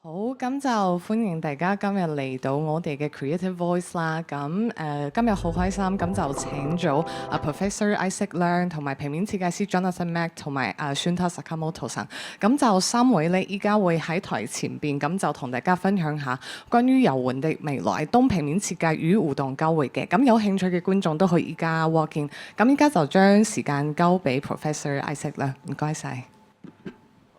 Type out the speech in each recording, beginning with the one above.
好，咁就歡迎大家今日嚟到我哋嘅 Creative Voice 啦。今日好開心，咁就請咗Professor Isaac Leung 同埋平面設計師 Jonathan Mak 同埋Shunta Sakamoto 神。咁就三位呢，依家會喺台前邊，咁就同大家分享下關於遊玩的未來東平面設計與互動交匯嘅。咁有興趣嘅觀眾都可以依家 walk in。咁依家就將時間交俾 Professor Isaac 啦，唔該晒。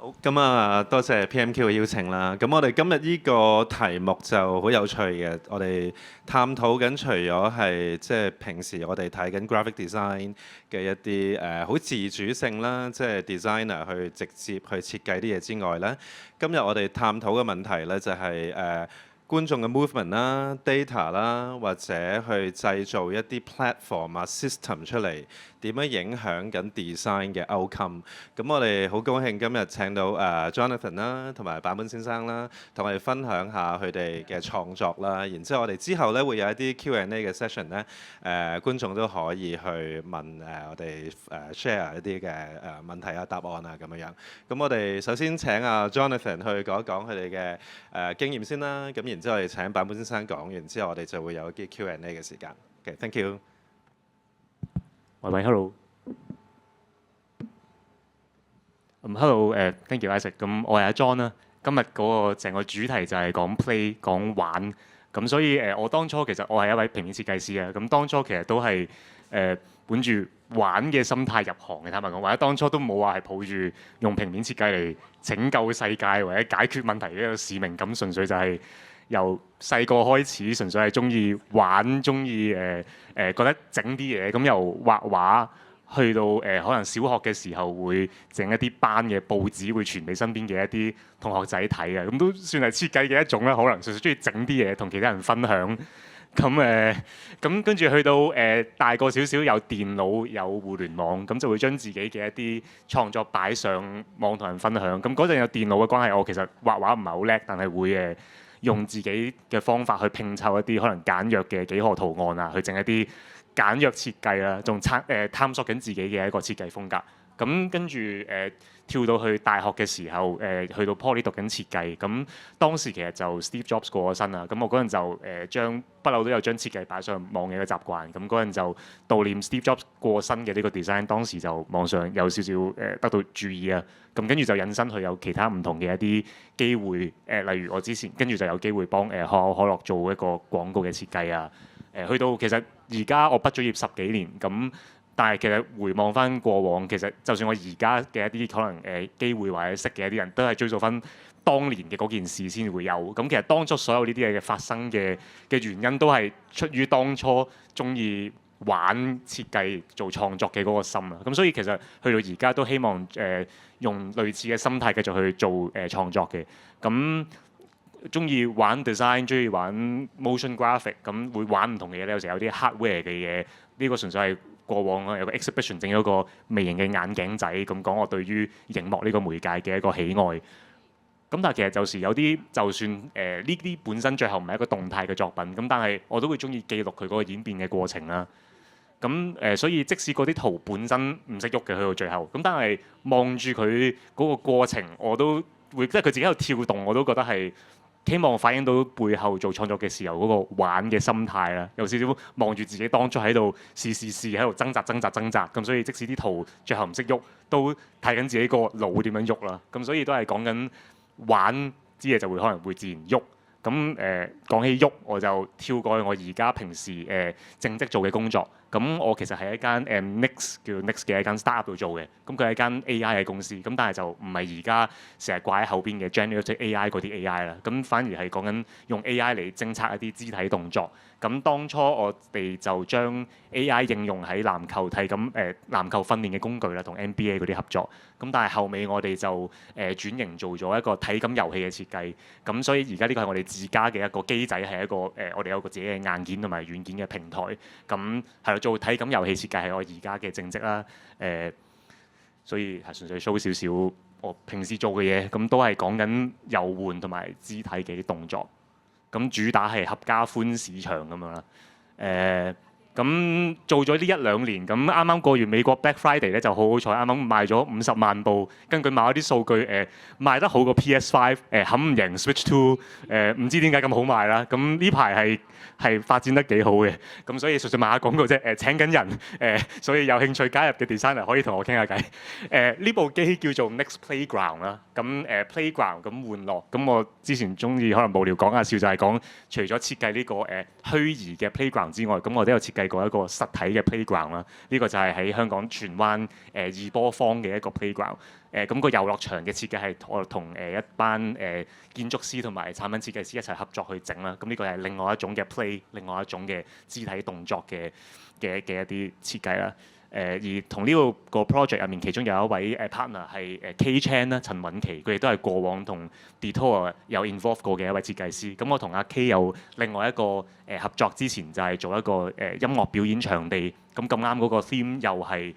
好，咁啊，多謝 PMQ 嘅邀請啦。咁我哋今日呢個題目就好有趣嘅，我哋探討緊除咗係即係平時我哋睇緊 graphic design 嘅一啲好自主性啦，即係 designer 去直接去設計啲嘢之外咧，今日我哋探討嘅問題咧就係觀眾嘅 movement 啦、data 啦，或者去製造一啲 platform 啊、system 出嚟，點樣影響緊 design 嘅 outcome。咁我哋好高興今日請到Jonathan 啦，同埋坂本先生啦，同我哋分享下佢哋嘅創作啦。然之後我哋之後咧會有一啲 Q&A 嘅 session 咧，觀眾都可以去問我哋share 一啲嘅問題啊、答案啊咁樣樣。咁我哋首先請Jonathan 去講一講佢哋嘅經驗先啦。咁然之後我哋請坂本先生講完之後，我哋就會有一啲 Q&A 嘅時間。OK，thank you。喂 hello。Hello，thank you Isaac。咁我係阿 John 啦。今日嗰個成個主題就係講 play 講玩。咁所以我當初其實我係一位平面設計師啊。咁當初其實都係本住玩嘅心態入行嘅，坦白講，或者當初都冇話係抱住用平面設計嚟拯救世界或者解決問題嘅一個使命感，純粹就係由細個開始，純粹係中意玩，中意覺得整啲嘢，咁由畫畫去到可能小學嘅時候會整一啲班嘅報紙，會傳俾身邊嘅一啲同學仔睇嘅，咁都算係設計嘅一種啦。可能純粹中意整啲嘢同其他人分享。咁跟住去到大個少少，有電腦有互聯網，咁就會將自己嘅一啲創作擺上網同人分享。咁嗰陣有電腦嘅關係，我其實畫畫唔係好叻，但係會用自己嘅方法去拼湊一啲可能簡約嘅幾何圖案啊，去整一啲簡約設計啊，仲探索緊自己嘅一個設計風格。咁跟住跳到去大學嘅時候，去到 Poly 讀緊設計。咁當時其實就 Steve Jobs 過咗身啦。咁我嗰陣就將不嬲都有將設計擺上網嘅一個習慣。咁嗰陣就悼念 Steve Jobs 過身嘅呢個 design，當時就網上有少少得到注意啊。咁跟住就引申去有其他唔同嘅一啲機會。例如我之前跟住就有機會幫可口可樂做一個廣告嘅設計啊。去到其實而家我畢咗業10幾年咁。但係其實回望翻過往，其實就算我而家嘅一啲可能機會或者識嘅一啲人都係追溯翻當年嘅嗰件事先會有。咁其實當初所有呢啲嘢嘅發生嘅原因，都係出於當初中意玩設計做創作嘅嗰個心啊。咁所以其實去到而家都希望用類似嘅心態繼續去做創作嘅。咁中意玩 design， 中意玩 motion graphic， 咁會玩唔同嘅嘢咧。有時有啲 hardware 嘅嘢，呢個純粹係過往有個 exhibition 整咗個微型嘅眼鏡仔，咁講我對於熒幕呢個媒介嘅一個喜愛。咁但係其實有時有啲就算呢啲本身最後唔係一個動態嘅作品，咁但係我都會中意記錄佢嗰個演變嘅過程啦。咁所以即使嗰啲圖本身唔識喐嘅，去到最後，咁但係望住佢嗰個過程，我都會即係佢自己喺度跳動，我都覺得係希望反映到背後做創作嘅時候嗰個玩嘅心態啦。有少少望住自己當初喺度試喺度掙扎，咁所以即使啲圖最後唔識喐，都睇緊自己個腦點樣喐啦。咁所以都係講緊玩啲嘢就會可能會自然喐。咁講起喐，我就跳過去我而家平時正職做嘅工作。咁我其實係一間Nix 叫 Nix 嘅一間 startup 度做嘅。咁佢係一間 AI 嘅公司。咁但係就唔係而家成日掛喺後邊嘅 generative AI 嗰啲 AI 啦。咁反而係講緊用 AI 嚟偵測一啲肢體動作。咁當初我哋就將 AI 應用喺籃球籃球訓練嘅工具啦，同 NBA 嗰啲合作。咁但係後尾我哋就轉型做咗一個體感遊戲嘅設計。咁所以而家呢個係我哋自家嘅一個機仔，係一個我哋有個自己嘅硬件同埋軟件嘅平台。咁係做體感遊戲設計係我而家嘅正職啦。所以係純粹 show 少少我平時做嘅嘢，咁都係講緊遊玩同埋肢體嘅啲動作。咁主打係合家歡市場咁樣啦。咁做咗呢1-2年，咁啱啱過完美國 Black Friday 咧就好彩，啱啱賣咗50萬部。根據某一啲數據，賣得好過 PS5，冚唔贏 Switch 2，唔知點解咁好賣啦。咁呢排係發展得幾好嘅，咁所以純粹賣下廣告啫。請緊人，所以有興趣加入嘅 designer 可以同我傾下偈。呢部機叫做 Next Playground 啦，咁Playground 咁玩樂。咁我之前中意可能無聊講下笑，就係講除咗設計呢個虛擬嘅 playground 之外，咁我都有設計過一個實體嘅 playground 啦。呢個就係喺香港荃灣二波坊嘅一個 playground。咁個遊樂場嘅設計係我同一班建築師同埋產品設計師一齊合作去整啦。咁呢個係另外一種嘅 play， 另外一種嘅肢體動作嘅一啲設計啦。而同呢個 project 入面，其中有一位partner 係K Chan 啦，陳韻琪，佢哋都係過往同 Detour 有 involve 過嘅一位設計師。咁我同阿 K 有另外一個合作，之前就係做一個音樂表演場地。咁啱嗰個 theme 又係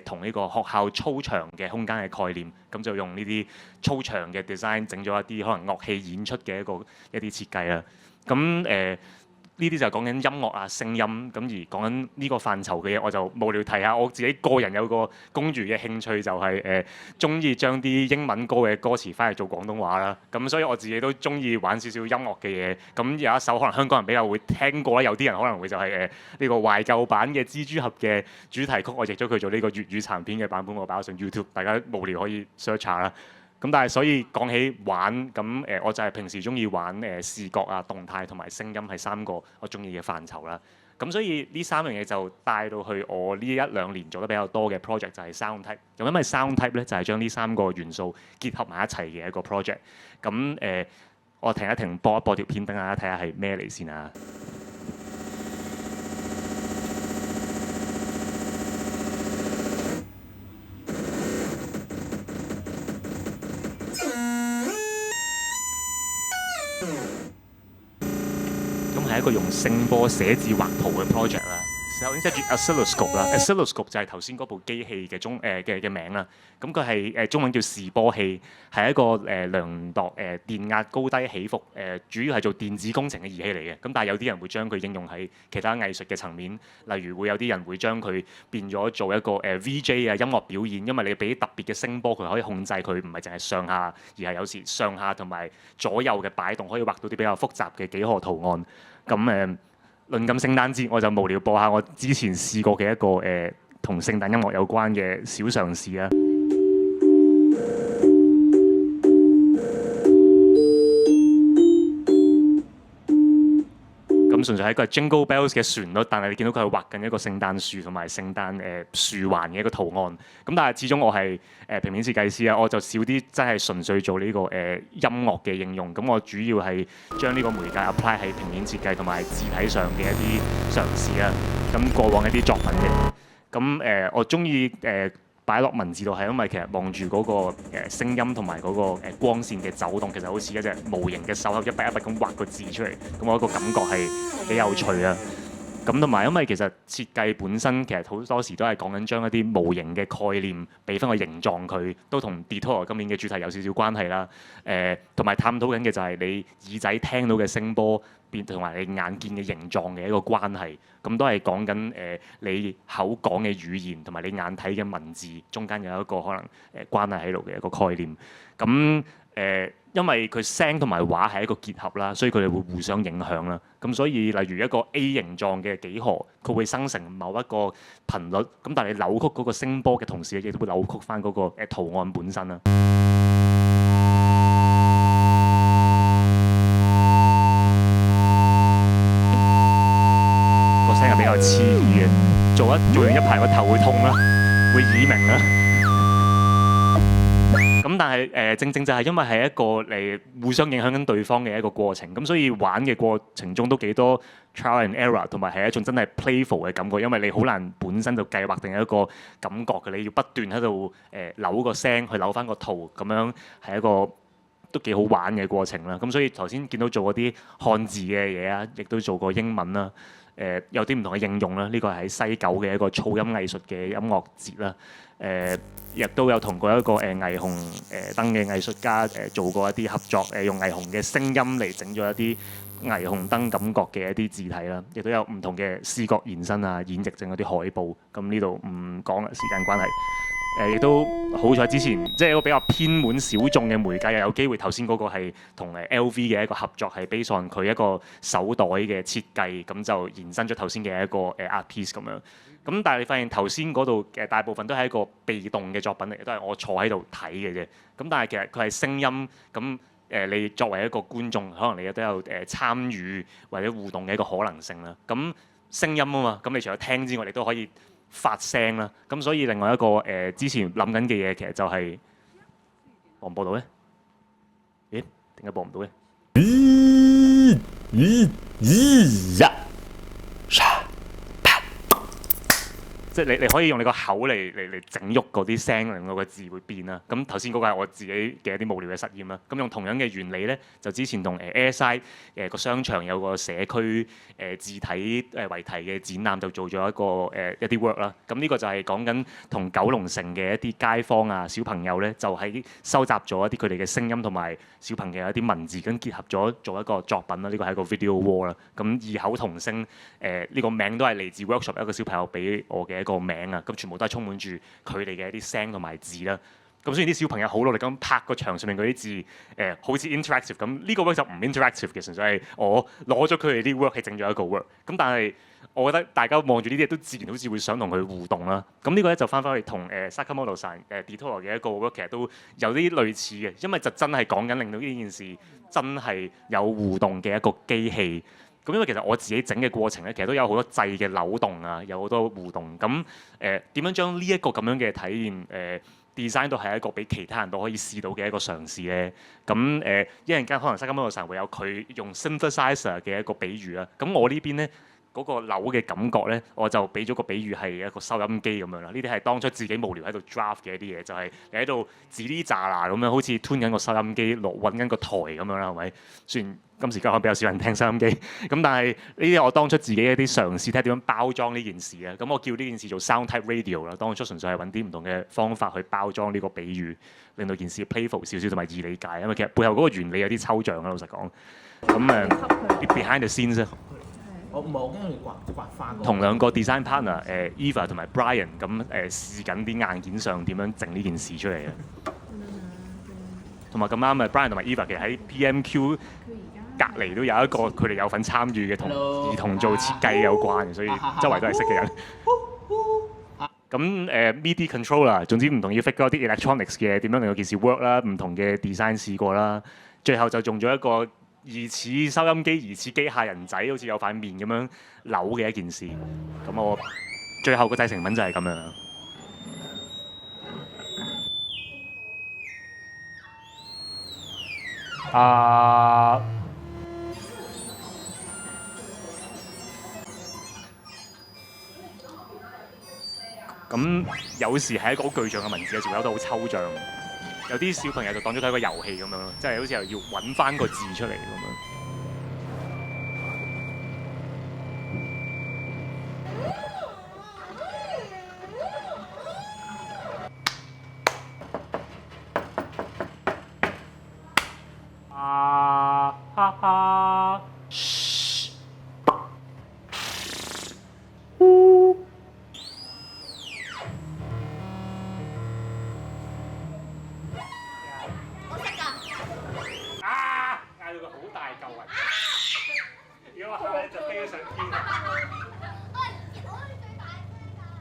同呢個學校操場嘅空間嘅概念，咁就用呢啲操場嘅 design 整咗一啲可能樂器演出嘅一啲設計啦。咁呢啲就係講緊音樂啊、聲音，咁而講緊呢個範疇嘅嘢，我就無聊提下我自己個人有個公餘嘅興趣，就係中意將啲英文歌嘅歌詞翻嚟做廣東話啦。咁所以我自己都中意玩少少音樂嘅嘢。咁有一首可能香港人比較會聽過啦，有啲人可能會就係呢個懷舊版嘅蜘蛛俠嘅主題曲，我譯咗佢做呢個粵語殘片嘅版本，我擺咗上 YouTube， 大家無聊可以 search 下啦。咁但係所以講起玩，咁我就係平時中意玩視覺啊、動態同埋聲音係3個我中意嘅範疇啦。咁所以呢3樣嘢就帶到去我呢1-2年做得比較多嘅 project 就係 sound type。咁因為 sound type 咧就係將呢3個元素結合埋一齊嘅一個 project。咁我停一停，播一播條片，等大家睇下係咩嚟先啊！係一個用聲波寫字畫圖嘅 project 啦。首先寫住 oscilloscope 啦 ，oscilloscope 就係頭先嗰部機器嘅嘅名啦。咁佢係中文叫示波器，係一個量度電壓高低起伏主要係做電子工程嘅儀器嚟嘅。咁但係有啲人會將佢應用喺其他藝術嘅層面，例如會有啲人會將佢變咗做一個VJ 啊音樂表演，因為你俾特別嘅聲波，佢可以控制佢唔係淨係上下，而係有時上下同埋左右嘅擺動，可以畫到啲比較複雜嘅幾何圖案。咁論咁聖誕節，我就無聊播下我之前試過嘅一個同聖誕音樂有關嘅小嘗試啦。咁純粹係一個 Jingle Bells 嘅旋律，但係你見到佢係畫緊一個聖誕樹同埋聖誕樹環嘅一個圖案。咁但係始終我係平面設計師啊，我就少啲真係純粹做呢個音樂嘅應用。咁我主要係將呢個媒介 apply 喺平面設計同埋字體上嘅一啲嘗試啦。咁過往一啲作品嘅，咁我中意擺落文字度係因為其實望住嗰個聲音同埋嗰個光線嘅走動，其實好似一隻無形嘅手一筆一筆咁畫個字出嚟，咁我個感覺係幾有趣啊！咁同埋因為其實設計本身其實好多時都係講緊將一啲無形嘅概念俾翻個形狀佢，都同 Detour 今年嘅主題有少少關係啦。同埋探討緊嘅就係你耳仔聽到嘅聲波變同埋你眼見嘅形狀嘅一個關係。咁都係講緊你口講嘅語言同埋你眼睇嘅文字中間有一個可能關係喺度嘅一個概念。咁因為佢聲同埋畫係一個結合啦，所以佢哋會互相影響啦。咁所以例如一個 A 形狀嘅幾何，佢會生成某一個頻率。咁但係你扭曲嗰個聲波嘅同時，亦都會扭曲翻嗰個圖案本身啦。個聲係比較刺耳嘅，做完一排個頭會痛啦，會耳鳴啦。咁但係正正就係因為係一個嚟互相影響緊對方嘅一個過程，咁所以玩嘅過程中都幾多 trial and error， 同埋係一種真係 playful 嘅感覺，因為你好難本身就計劃定一個感覺嘅，你要不斷喺度扭個聲去扭翻個圖，咁樣係一個都幾好玩嘅過程啦。咁所以頭先見到做嗰啲漢字嘅嘢啊，亦都做過英文啦。有啲唔同嘅應用啦，呢個係喺西九嘅一個噪音藝術嘅音樂節啦。亦都有同過一個霓虹燈嘅藝術家做過一啲合作，用霓虹嘅聲音嚟整咗一啲霓虹燈感覺嘅一啲字體啦，亦都有唔同嘅視覺延伸啊、演繹整嗰啲海報。咁呢度唔講啦，時間關係。亦都好彩之前即係一個比較偏門小眾嘅媒介，又有機會頭先嗰個係同LV 嘅一個合作，係 based on 佢一個手袋嘅設計，咁就延伸咗頭先嘅一個art piece 咁樣。咁但係你發現頭先嗰度嘅大部分都係一個被動嘅作品嚟，都係我坐喺度睇嘅啫。咁但係其實佢係聲音咁。你作為一個觀眾，可能你都有參與或者互動嘅一個可能性啦。咁聲音啊嘛，咁你除咗聽之外，你都可以發聲啦。咁所以另外一個之前諗緊嘅嘢，其實就係播唔播到咧？咦？點解播唔到咧？即係你可以用你個口嚟整喐嗰啲聲，令到個字會變啦。咁頭先嗰個係我自己嘅一啲無聊嘅實驗啦。咁用同樣嘅原理咧，就之前同Airside 個商場有個社區字體為題嘅展覽，就做咗一啲 work 啦。咁呢個就係講緊同九龍城嘅一啲街坊啊、小朋友咧，就喺收集咗一啲佢哋嘅聲音同埋小朋友一啲文字，咁結合咗做一個作品啦。呢個係一個 video wall 啦。咁異口同聲呢個名都係嚟自 workshop 一個小朋友俾我嘅個名啊，咁全部都係充滿住佢哋嘅一啲聲同埋字啦。咁雖然啲小朋友好努力咁拍個牆上面嗰啲字，好似 interactive 咁，呢個 work 就唔 interactive 嘅，純粹係我攞咗佢哋啲 work 係整咗一個 work。咁但係我覺得大家望住呢啲嘢都自然好似會想同佢互動啦。咁呢個咧就翻去同Sakamoto さんDetoro 嘅一個 work 其實都有啲類似嘅，因為就真係講緊令到呢件事真係有互動嘅一個機器。咁因為其實我自己整嘅過程咧，其實都有好多掣嘅扭動啊，有好多互動。咁點樣將呢一個咁樣嘅體驗design 到係一個俾其他人都可以試到嘅一個嘗試咧？咁一陣間可能Sakamotoさん會有佢用 synthesizer 嘅一個比喻啦。咁我呢邊咧。嗰個扭嘅感覺咧，我就俾咗個比喻係一個收音機咁樣啦。呢啲係當初自己無聊喺度 draft 嘅一啲嘢，就係你喺度指啲炸嗱咁樣，好似 tune 緊個收音機落揾緊個台咁樣啦，係咪？雖然今時今日比較少人聽收音機，咁但係呢啲我當初自己一啲嘗試睇下點樣包裝呢件事啊。咁我叫呢件事做 sound type radio 啦。當初純粹係揾啲唔同嘅方法去包裝呢個比喻，令到件事 playful 少少同埋易理解。因為其實背後嗰個原理有啲抽象啦，老實講。咁behind the scenes 啊。我唔係我驚佢刮花。同兩個 design partner Eva 同埋 Brian 咁試緊啲硬件上點樣整呢件事出嚟嘅。同埋咁啱啊 Brian 同埋 Eva 其實喺 PMQ 隔離都有一個佢哋有份參與嘅同兒童做設計有關嘅，所以周圍都係識嘅人。咁MIDI controller， 總之唔同要 figure 啲 electronics 嘅點樣令到件事 work 啦，唔同嘅 design 試過啦，最後就用咗一個疑似收音機、疑似機械人仔，好似有塊面咁樣扭嘅一件事。咁我最後個製成品就係咁樣。咁有時係一個好具象嘅文字，有時會有得好抽象。有啲小朋友就當咗佢係一個遊戲咁樣咯，即係好似又要揾翻個字出嚟咁樣。哈哈，噓，我識㗎。嗌到佢好大嚿啊！如果我喊咧就飛咗上天啦。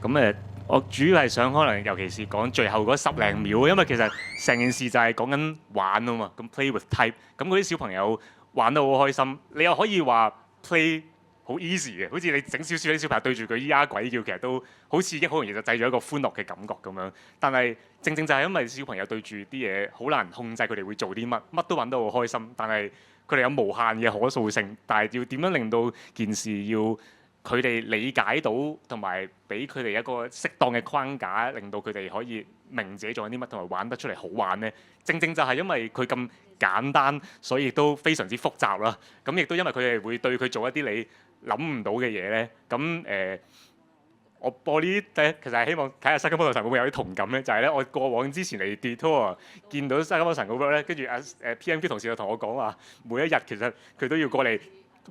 咁我主要係想可能尤其是講最後嗰10零秒，因為其實成件事就係講緊玩啊嘛。咁 play with type， 咁嗰啲小朋友玩得好開心。你又可以話 play 好 easy 嘅，好似你整少少啲小朋友對住佢咿呀鬼叫，其實都好似已經好容易就製造一個歡樂嘅感覺咁樣。但係正正就係因為小朋友對住啲嘢好難控制佢哋會做啲乜，乜都玩得好開心，但係佢哋有無限嘅可塑性。但係要點樣令到件事要佢哋理解到，同埋俾佢哋一個適當嘅框架，令到佢哋可以明自己做緊啲乜，同埋玩得出嚟好玩呢？正正就係因為佢咁簡單，所以亦都非常之複雜啦。咁亦都因為佢哋會對佢做一啲你諗唔到嘅嘢呢。咁我播呢啲其實係希望睇下Sakamotoさん會唔會有啲同感呢？就係咧，我過往之前嚟 Detoro 見到Sakamotoさん嗰 work 咧，跟住PMQ 同事就同我講話，每一日其實佢都要過嚟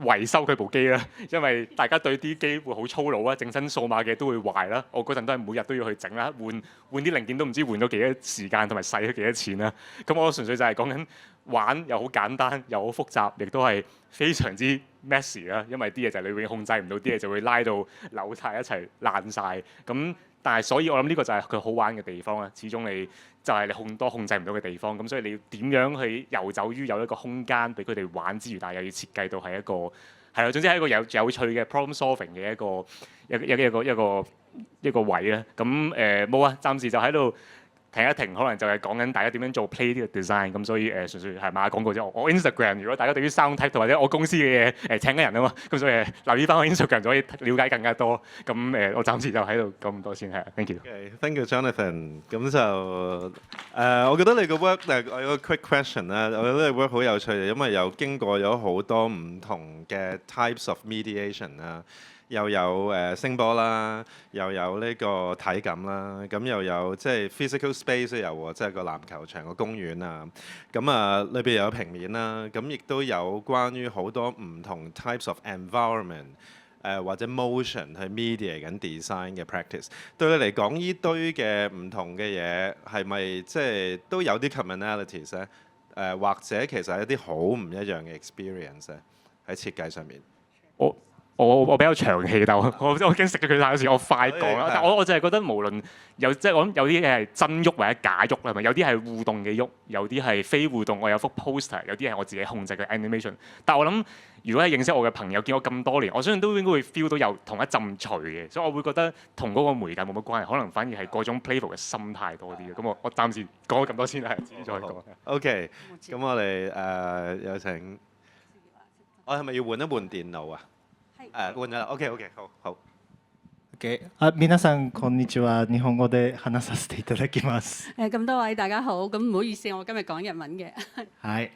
維修佢部機啦，因為大家對啲機會好粗魯啊，整身數碼嘅都會壞啦。我嗰陣都係每日都要去整啦，換啲零件都唔知換咗幾多時間同埋使咗幾多錢啦。咁我純粹就係講緊玩又好簡單又好複雜，亦都係非常之 messy 啦。因為啲嘢就係你永遠控制唔到，啲嘢就會拉到扭晒一齊爛晒。咁但係所以我諗呢個就係佢好玩嘅地方啦。始終你就係你控制唔到嘅地方，咁所以你要點樣去遊走於有一個空間俾佢哋玩之餘，但係又要設計到係一個係啦，總之係一個有趣嘅 problem solving 嘅一個位咧。咁冇啊，暫時就喺度停一停，可能就係講緊大家點樣做 play 呢個 design。咁所以純粹係賣廣告啫。我 Instagram 如果大家對於 sound type 或者我公司嘅嘢請緊人啊嘛，咁所以留意翻我 Instagram 就可以了解更加多。咁我暫時就喺度講咁多先係。Thank you。Thank you Jonathan。咁就我覺得你個 work 我有個 quick question 啦。我覺得你 work 好有趣，因為又經過咗好多唔同嘅 types of mediation 啦。又有聲波啦，又有呢個體感啦，咁又有即係 physical space 都有喎，即係個籃球場、個公園啊，咁裏邊又有平面啦，咁亦都有關於好多唔同 types of environment 或者 motion 去 mediate 緊 design 嘅 practice。對你嚟講，呢堆嘅唔同嘅嘢係咪即係都有啲 commonalities 咧？或者其實係一啲好唔一樣嘅 experience 咧喺設計上面？我比較長氣，但我已經食咗佢太多次，我快講啦。但我就係覺得無論即係我諗有啲嘢係真喐或者假喐啦，咪有啲係互動嘅喐，有啲係非互動。我有幅 poster， 有啲係我自己控制嘅 animation。但係我諗，如果係認識我嘅朋友，見我咁多年，我相信都應該會 feel 到有同一陣除嘅，所以我會覺得同嗰個媒介冇乜關係，可能反而係嗰種 playful 嘅心態多啲嘅。咁我暫時講咗咁多先啦，自己再講。OK，咁我哋有請，我係咪要換一換電腦啊？換咗啦。OK，好。OK，皆さんこんにちは。日本語で話させていただきます。咁多位大家好，咁唔好意思，我今日講日文嘅。はい。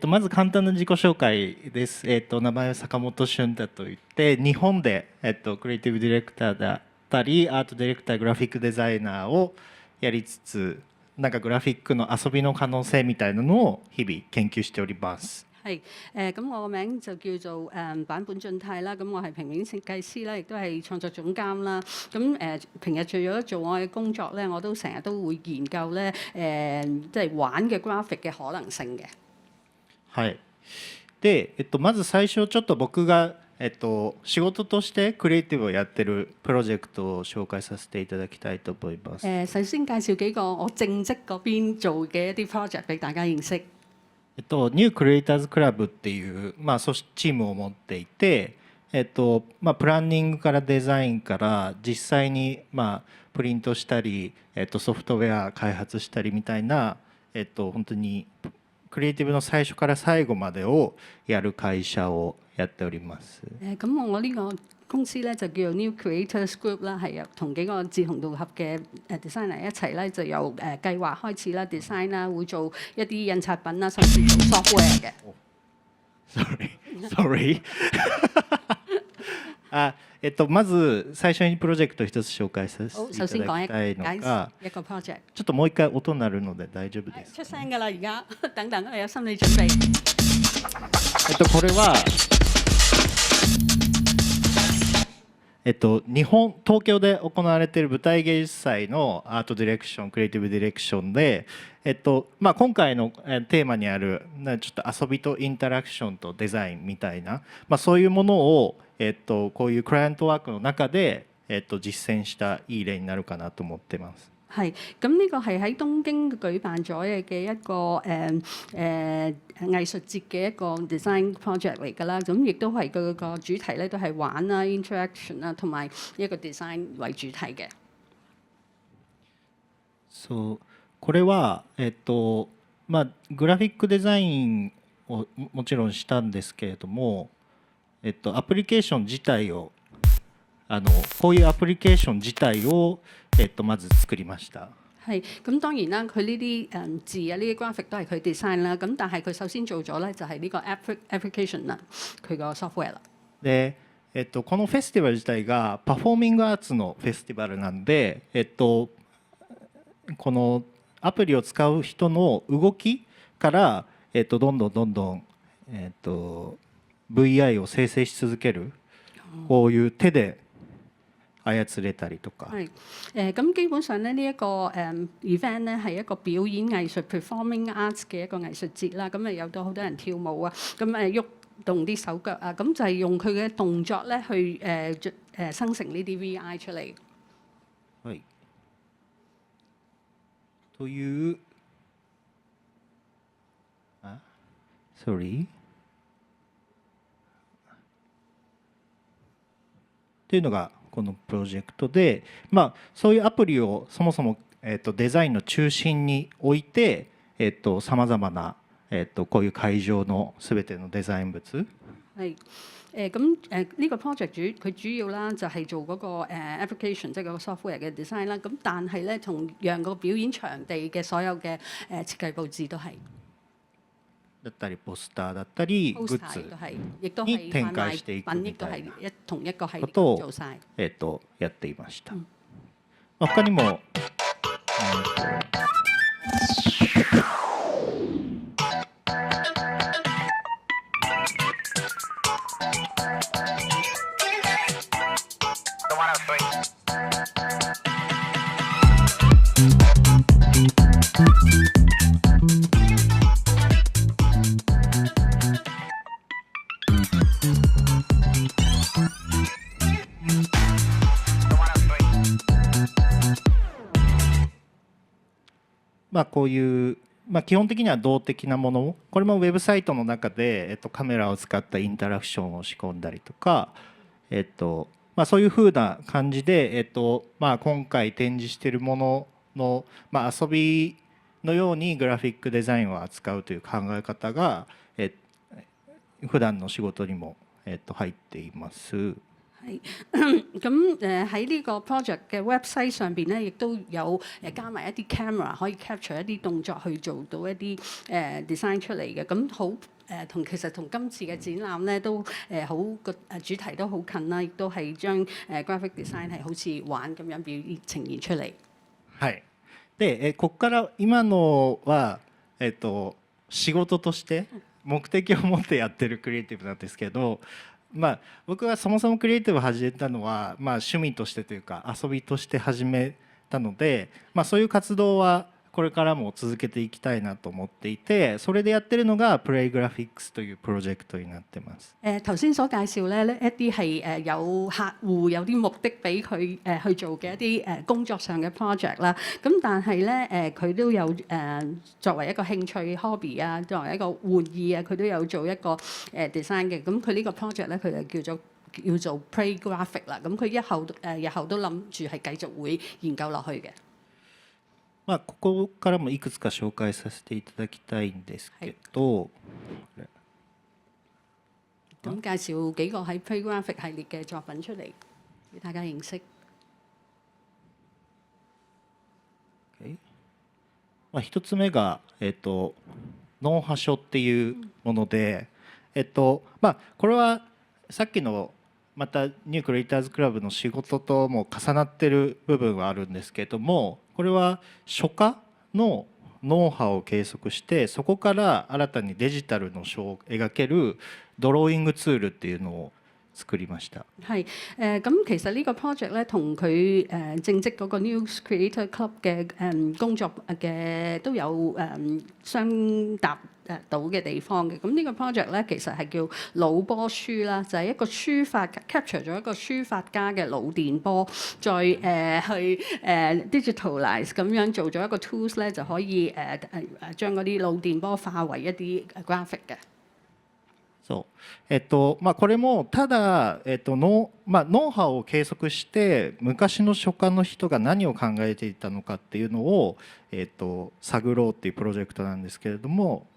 まず簡単な自己紹介です。名前は坂本俊太といって、日本でクリエイティブディレクターだったり、アートディレクター、グラフィックデザイナーをやりつつ、なんかグラフィックの遊びの可能性みたいなのを日々研究しております。係咁我個名就叫做坂本俊太啦，咁我係平面設計師啦，亦都係創作總監啦。咁平日除咗做我嘅工作咧，我都成日都會研究咧即係玩嘅 graphic 嘅可能性嘅。はい。で、まず最初ちょっと僕が仕事としてクリエイティブをやってるプロジェクトを紹介させていただきたいと思います。首先介紹幾個我正職嗰邊做嘅一啲 project 俾大家認識。ニュークリエイターズクラブっていう、組織チームを持っていて、プランニングからデザインから実際に、プリントしたり、ソフトウェア開発したりみたいな、本当にクリエイティブの最初から最後までをやる會社をやっております。咁我呢個公司咧就叫做 New Creators Group 啦，係同幾個志同道合嘅designer 一齊咧，就由計劃開始啦 ，design 啦，會做一啲印刷品啦，甚至做 software 嘅。Sorry まず最初にプロジェクト一つ紹介させていただきたいのが、一個 project。ちょっともう一回音鳴るので大丈夫ですか？出聲㗎啦，而家等等，我有心理準備。これは東京で行われている舞台芸術祭のアートディレクション、クリエイティブディレクションで、今回のテーマにあるちょっと遊びとインタラクションとデザインみたいな、そういうものを、こういうクライアントワークの中で、実践したいい例になるかなと思ってます。係，咁呢個係喺東京舉辦咗嘅一個藝術節嘅一個 design project 嚟㗎啦。咁亦都係佢個主題咧都係玩啦、interaction 啦，同埋一個 design 為主題嘅。そう、これはグラフィックデザインをもちろんしたんですけれども、アプリケーション自體をこういうアプリケーション自體をまず作りました。係，咁當然啦，佢呢啲字啊，呢啲 graphic 都係佢 design 啦。咁但係佢首先做咗咧就係呢個 application 啦，佢個 software 啦。で、このフェスティバル自體がパフォーミングアーツのフェスティバルなんで、このアプリを使う人の動きから、どんどん VI を生成し続ける、こういう手で操れたりとか。係咁基本上咧，呢一個event 咧係一個表演藝術 performing arts 嘅一個藝術節啦。咁有到好多人跳舞啊，咁喐動啲手腳啊，咁就係用佢嘅動作咧去生成呢啲 VI 出嚟。はい、というsorry っていうのがこのプロジェクトで、そういうアプリをそもそも、デザインの中心に置いてさまざまな、こういう会場のすべてのデザイン物係呢個 project 佢主要啦就係做嗰個application，即係嗰個 software 嘅 design 啦。咁但係咧同樣個表演場地嘅所有嘅設計佈置都係だったりポスターだったりグッ poster ズ都係，亦都に係展開していく品，亦みたい都係な同一個系列ことを做晒。やっていました。他にも、こういう、基本的には動的なもの、これもウェブサイトの中で、カメラを使ったインタラクションを仕込んだりとか、そういうふうな感じで、今回展示しているものの、遊びのようにグラフィックデザインを扱うという考え方が、普段の仕事にも、入っています。係咁喺呢個 project 嘅 website 上邊咧，亦都有加埋一啲 camera 可以 capture 一啲動作去做到一啲design 出嚟嘅。咁好其實同今次嘅展覽咧都好個主題都好近啦，亦都係將graphic design 係好似玩咁樣表現呈現出嚟。はい。で、ここから今のは、仕事として目的を持ってやってるクリエイティブなんですけど、僕がそもそもクリエイティブを始めたのは、趣味としてというか遊びとして始めたので、そういう活動はこれからも続けていきたいなと思っていて、それでやってるのがプレイグラフィックスというプロジェクトになってます。頭先所介紹咧一啲係有客戶有啲目的俾佢去做嘅一啲工作上嘅 project 啦。咁但係咧佢都有作為一個興趣 hobby 啊，作為一個玩意啊，佢都有做一個design 嘅。咁佢呢個 project 咧佢就叫做 Play Graphic 啦。咁佢日後都諗住係繼續會研究落去嘅。ここからもいくつか紹介させていただきたいんですけど、咁介紹幾個喺 Play Graphic 系列嘅作品出嚟俾大家認識。一つ目が、脳波書っていうもので、これはさっきのまたニュークリエイターズクラブの仕事とも重なってる部分はあるんですけども、これは書家の脳波を計測してそこから新たにデジタルの書を描けるドローイングツールっていうのを作りました。係咁其實呢個 project 咧同佢正職嗰個 News Creator Club 嘅工作嘅都有相搭到嘅地方嘅。咁呢個 project 咧其實係叫腦波書啦，就係一個書法 capture 咗一個書法家嘅腦電波，再去digitalize 咁樣做咗一個 tools 咧，就可以將嗰啲腦電波化為一啲graphic 嘅。これもただ、脳波を計測して昔の書家の人が何を考えていたのかっていうのを、探ろうっていうプロジェクトなんですけれども、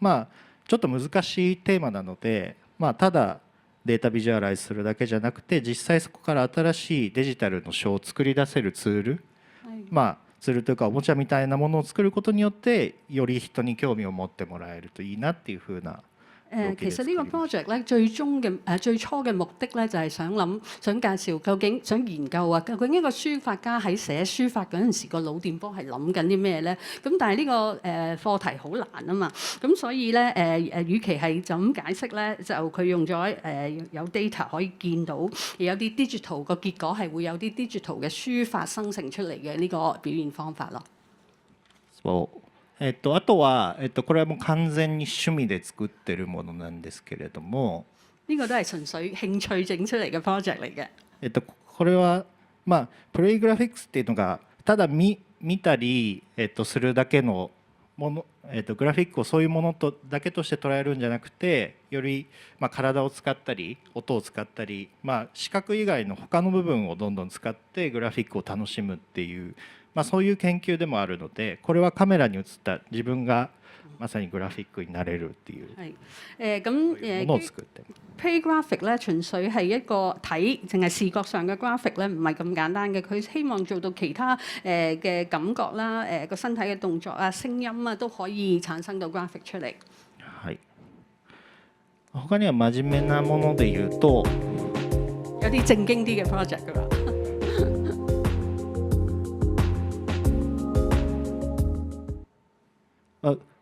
ちょっと難しいテーマなので、ただデータビジュアライズするだけじゃなくて実際そこから新しいデジタルの書を作り出せるツール、ツールというかおもちゃみたいなものを作ることによってより人に興味を持ってもらえるといいなっていうふうな其實呢個 project 咧，最初嘅目的咧，就係想介紹究竟想研究啊，究竟一個書法家喺寫書法嗰陣時個腦電波係諗緊啲咩咧？咁但係呢個課題好難啊嘛，咁所以咧與其係就咁解釋咧，就佢用咗有 data 可以見到有啲 digital 個結果係會有啲 digital 嘅書法生成出嚟嘅呢個表現方法咯。そうあとは、これはもう完全に趣味で作ってるものなんですけれども、呢個都係純粹興趣整出嚟嘅 project 嚟嘅。これはまあプレイグラフィックスっていうのがただ見たり、するだけのもの、グラフィックをそういうものだけとして捉えるんじゃなくて、より、体を使ったり音を使ったり、視覚以外の他の部分をどんどん使ってグラフィックを楽しむっていう、そういう研究でもあるので、これはカメラに映った自分がまさにグラフィックになれるっていうものを作って。Play graphic 咧，純粹係一個睇，淨係視覺上嘅 graphic 咧，唔係咁簡單嘅。佢希望做到其他嘅感覺啦，個身體嘅動作啊、聲音啊，都可以產生到 graphic 出嚟。はい。他には真面目なもので言うと，有啲正經啲嘅 project 㗎啦。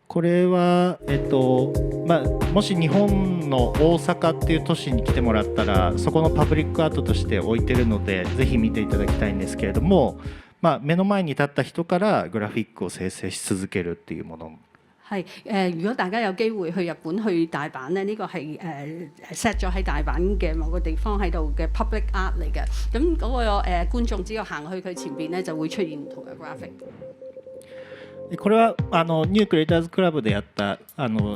これは、もし日本の大阪っていう都市に来てもらったら、そこのパブリックアートとして置いてるのでぜひ見ていただきたいんですけれども、目の前に立った人からグラフィックを生成し続けるっていうもの。係如果大家有機會去日本去大阪咧，呢個係set 咗喺大阪嘅某個地方喺度嘅 public art 嚟嘅。咁嗰個觀眾只要行去佢前邊咧，就會出現唔同嘅 graphic。これはニュークリエイターズクラブでやった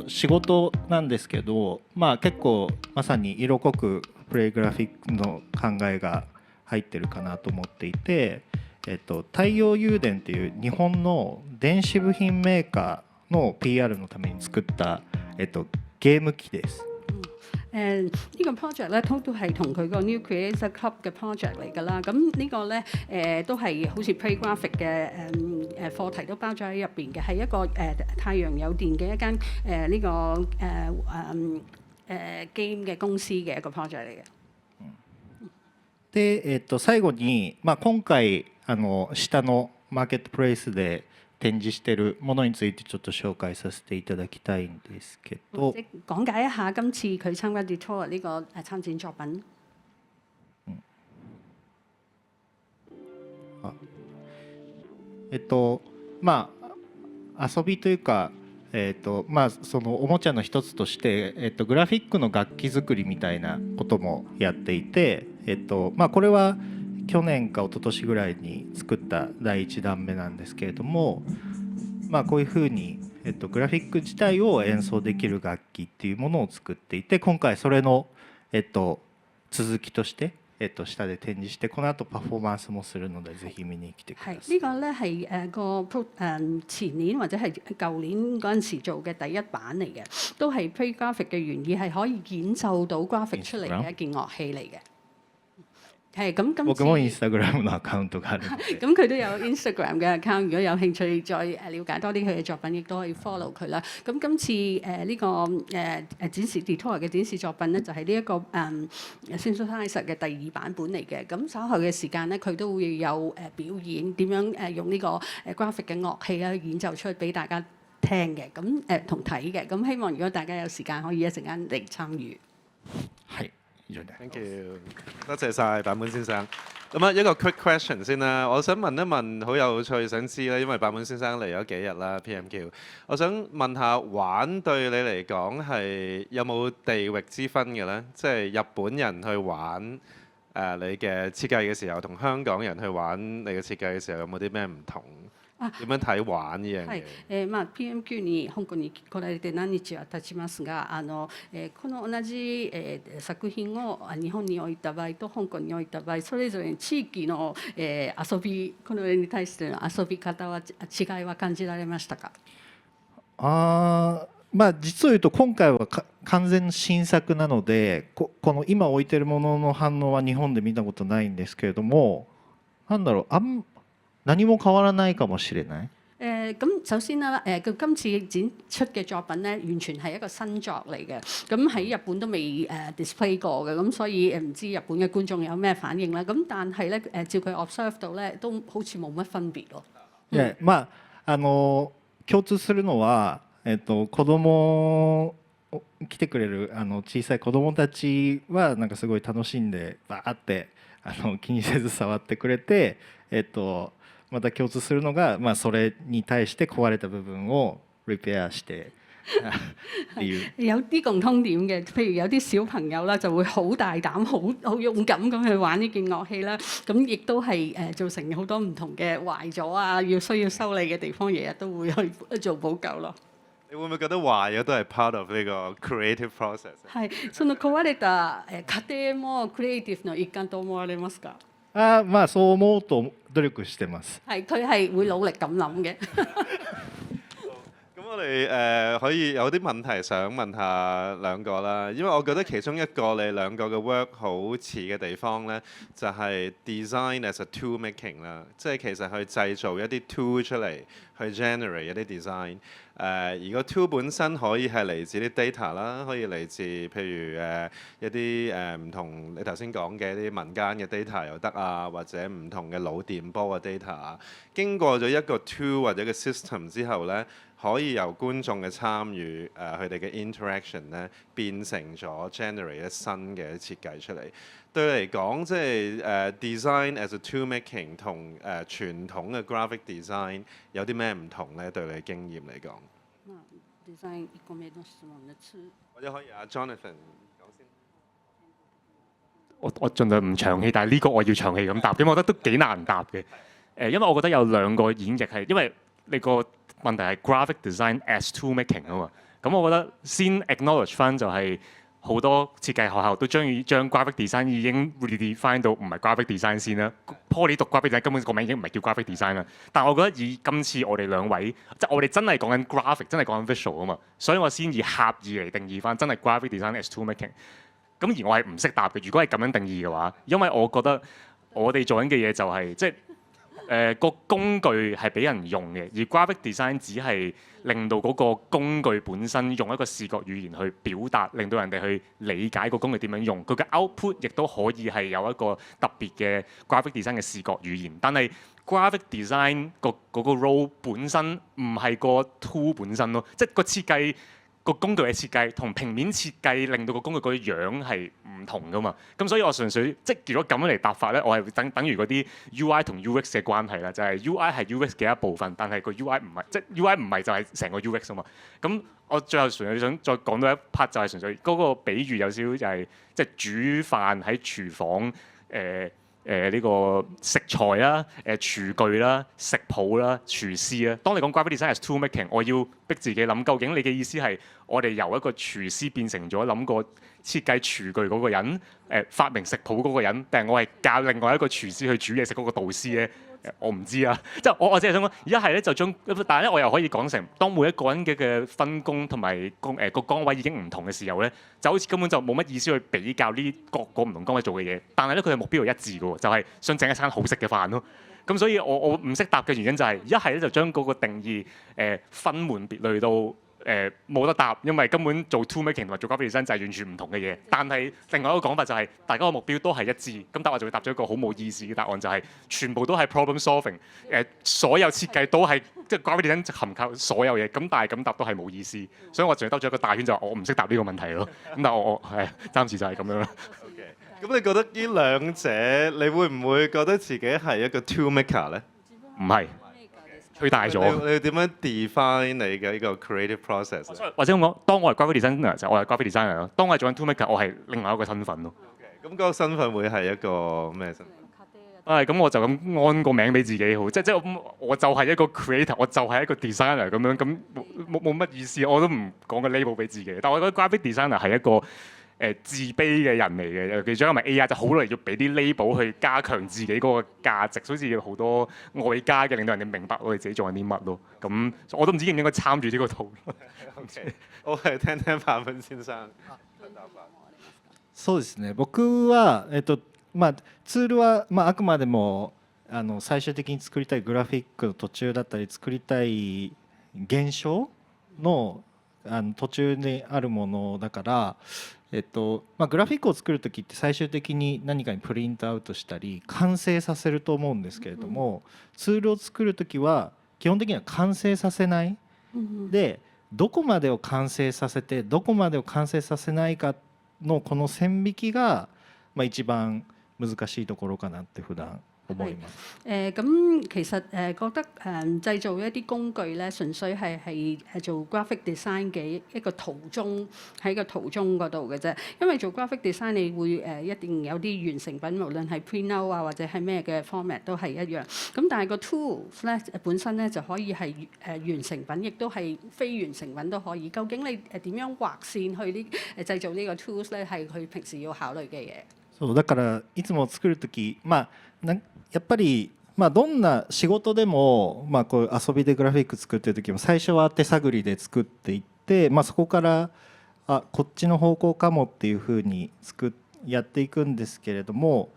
仕事なんですけど、結構まさに色濃くプレイグラフィックの考えが入ってるかなと思っていて、太陽誘電っていう日本の電子部品メーカーの PR のために作った、ゲーム機です。呢個 project 咧都係同佢個 New Creator Club 嘅 project 嚟㗎啦。咁呢個咧都係好似 Play Graphic 嘅課題都包咗喺入邊嘅，係一個太陽有電嘅一間呢個game 嘅公司嘅一個 project 嚟嘅。で、最後に、今回下のマーケットプレイスで展示しているものについてちょっと紹介させていただきたいんですけど、講解一下今次佢參加 Detour 呢個參展作品。遊びというか、そのおもちゃの一つとして、グラフィックの楽器作りみたいなこともやっていて、これは去年か一昨年ぐらいに作った第1弾目なんですけれども、こういうふうに、グラフィック自体を演奏できる楽器っていうものを作っていて、今回それの、続きとして、下で展示して、この後パフォーマンスもするのでぜひ見に来てください。呢個咧係前年或者係舊年嗰陣時做嘅第一版嚟嘅，都係 Play Graphic 嘅原意係可以演奏到 graphic 出嚟嘅一件樂器嚟嘅。係咁，僕もインスタグラムのアカウントがあるので。咁佢都有 Instagram 嘅 account， 如果有興趣再了解多啲佢嘅作品，亦都可以 follow 佢啦。咁今次呢個展示 Detour 嘅展示作品咧，就係呢一個Synthesizer 嘅第2版本嚟嘅。咁稍後嘅時間咧，佢都會有表演點樣用呢個graphic 嘅樂器啊演奏出俾大家聽嘅，咁同睇嘅。咁希望如果大家有時間，可以一陣間嚟參與。係。Thank you， 多謝晒坂本先生。咁啊，一個 quick question 先啦，我想問一問，好有趣想知咧，因為坂本先生嚟咗幾日啦 PMQ， 我想問下玩對你嚟講係有冇地域之分嘅呢？即係日本人去玩你嘅設計嘅時候，同香港人去玩你嘅設計嘅時候，有冇啲咩唔同？點樣睇玩呢樣嘢？PMQ に香港に来られて何日は経ちますが、この同じ作品を日本に置いた場合と香港に置いた場合、それぞれ地域の遊び、このに対しての遊び方は違いは感じられましたか？実を言うと今回は完全新作なので、この今置いてるものの反応は日本で見たことないんですけれども、何も変わらないかもしれない。咁首先啦，佢今次展出嘅作品咧，完全係一個新作嚟嘅。咁喺日本都未display 過嘅，咁所以唔知日本嘅觀眾有咩反應啦。咁但係咧照佢 observe 到咧，都好似冇乜分別咯。まあ共通するのは、子供来てくれる小さい子供たちはなんかすごい楽しんでバーって気にせず触ってくれて、また共通するのが、それに対して壊れた部分をリペアしてっていう。有啲共通點嘅，譬如有啲小朋友啦，就會好大膽、好勇敢咁去玩呢件樂器啦。咁亦都係造成好多唔同嘅壞咗啊，需要修理嘅地方，日日都會去做補救咯。你會唔會覺得壞咗都係 part of 呢個 creative process？係，その壊れた過程もクリエイティブの一環と思われますか？そう思うと努力してます。係，佢係會努力咁諗嘅。咁我哋可以有啲問題想問下兩個啦，因為我覺得其中一個你兩個嘅 work 好似嘅地方咧，就係 design as a tool making 啦，即係其實去製造一啲 tool 出嚟，去 generate 一啲 design。而個 tool 本身可以係嚟自啲 data 啦，可以嚟自譬如一啲唔同你頭先講嘅一啲民間嘅 data 又得啊，或者唔同嘅腦電波嘅 data 啊，經過咗一個 tool 或者個 system 之後咧，可以由觀眾嘅參與佢哋嘅 interaction 咧，變成咗 generate 一新嘅設計出嚟。對你嚟講，即係design as a tool making 同傳統嘅 graphic design 有啲咩唔同咧？對你嘅經驗嚟講。design 1個目の質問の2。或者可以阿 Jonathan 講先。我盡量唔長氣，但係呢個我要長氣咁答，因為我覺得都幾難答嘅。因為我覺得有兩個演繹係，因為你個問題係 graphic design as tool making 啊嘛。咁我覺得先 acknowledge 翻就係好多設計學校都將 graphic design 已經 redefine 到唔係 graphic design 先啦。Poly 讀 graphic design 根本個名已經唔係叫 graphic design 啦。但係我覺得以今次我哋兩位，即係我哋真係講緊 graphic， 真係講緊 visual 啊嘛，所以我先以狹義嚟定義翻真係 graphic design as tool making。咁而我係唔識答嘅。如果係咁樣定義嘅話，因為我覺得我哋做緊嘅嘢就係即係個工具係俾人用嘅，而 graphic design 只係令到嗰個工具本身用一個視覺語言去表達，令到人哋去理解個工具點樣用。佢嘅 output 亦都可以係有一個特別嘅 graphic design 嘅視覺語言。但係 graphic design 嗰個 role 本身唔係個 tool 本身咯，即係個設計。個工具嘅設計同平面設計令到個工具個樣係唔同噶嘛，咁所以我純粹即係如果咁樣嚟答法咧，我係等於嗰啲 UI 同 UX 嘅關係啦，就係 UI 係 UX 嘅一部分，但係個 UI 唔係，即係 UI 唔係就係成個 UX 啊嘛。咁我最後純粹想再講到一 part 就係純粹嗰個比喻有少少就係即係煮飯喺廚房呢個食材啦、廚具啦、食譜啦、廚師啦。當你講 graphic design as tool making， 我要逼自己諗，究竟你嘅意思係我哋由一個廚師變成咗諗過設計廚具嗰個人，發明食譜嗰個人，定係我係教另外一個廚師去煮嘢食嗰個導師咧？我唔知啊，即係我只係想講，一係咧就將，但係咧我又可以講成，當每一個人嘅分工同埋個崗位已經唔同嘅時候咧，就好似根本就冇乜意思去比較呢各個唔同崗位做嘅嘢。但係咧佢嘅目標係一致嘅喎，就係想整一餐好食嘅飯咯。咁所以我唔識答嘅原因就係一係咧就將嗰個定義分門別類到。冇得答，因為根本做 tool making 同埋做 graphic design 就係完全唔同嘅嘢。但係另外一個講法就係、大家個目標都係一致。咁但係我就會答咗一個好冇意思嘅答案，就係、全部都係 problem solving。所有設計都係即係 graphic design 含靠所有嘢。咁但係咁答都係冇意思。所以我淨係兜咗一個大圈，就係我唔識答呢個問題咯。咁但係我係暫時就係咁樣啦。咁你覺得呢兩者，你會唔會覺得自己係一個 tool maker 咧？唔係。吹大咗。你點樣 define 你嘅呢個 creative process？或者咁講，當我係 graphic designer 就我係 graphic designer 咯。當我係做緊 tool maker，我係另外一個身份咯。咁嗰個身份會係一個咩身份？咁我就咁安個名俾自己好，即我就係一個 creator， 我就係一個 designer 咁樣，咁冇乜意思，我都唔講個 label 俾自己。但我覺得 graphic designer 係一個自卑嘅人嚟嘅，尤其是因為 AI 就好耐要俾啲 label 去加強自己嗰個價值，好似好多外加嘅，令到人哋明白我哋自己做緊啲乜咯。咁我都唔知應唔應該參與呢個討論。我係聽聽范文先生。そうですね。僕はツールはあくまでも最終的に作りたいグラフィックの途中だったり作りたい現象の途中にあるものだから、グラフィックを作る時って最終的に何かにプリントアウトしたり完成させると思うんですけれども、ツールを作る時は基本的には完成させない、でどこまでを完成させてどこまでを完成させないかのこの線引きが、一番難しいところかなって普段思います。咁其實覺得製造一啲工具咧，純粹係做 graphic design 嘅一個途中喺個途中嗰度嘅啫。因為做 graphic design 你會一定有啲完成品，無論係 print out 啊或者係咩嘅 format 都係一樣。咁但係個 tools 咧本身咧就可以係完成品，亦都係非完成品都可以。究竟你點樣劃線去製造呢個 tools 咧，係佢平時要考慮嘅嘢。そうだからいつも作る時、やっぱり、どんな仕事でも、こういう遊びでグラフィック作ってる時も最初は手探りで作っていって、そこからこっちの方向かもっていうふうにやっていくんですけれども、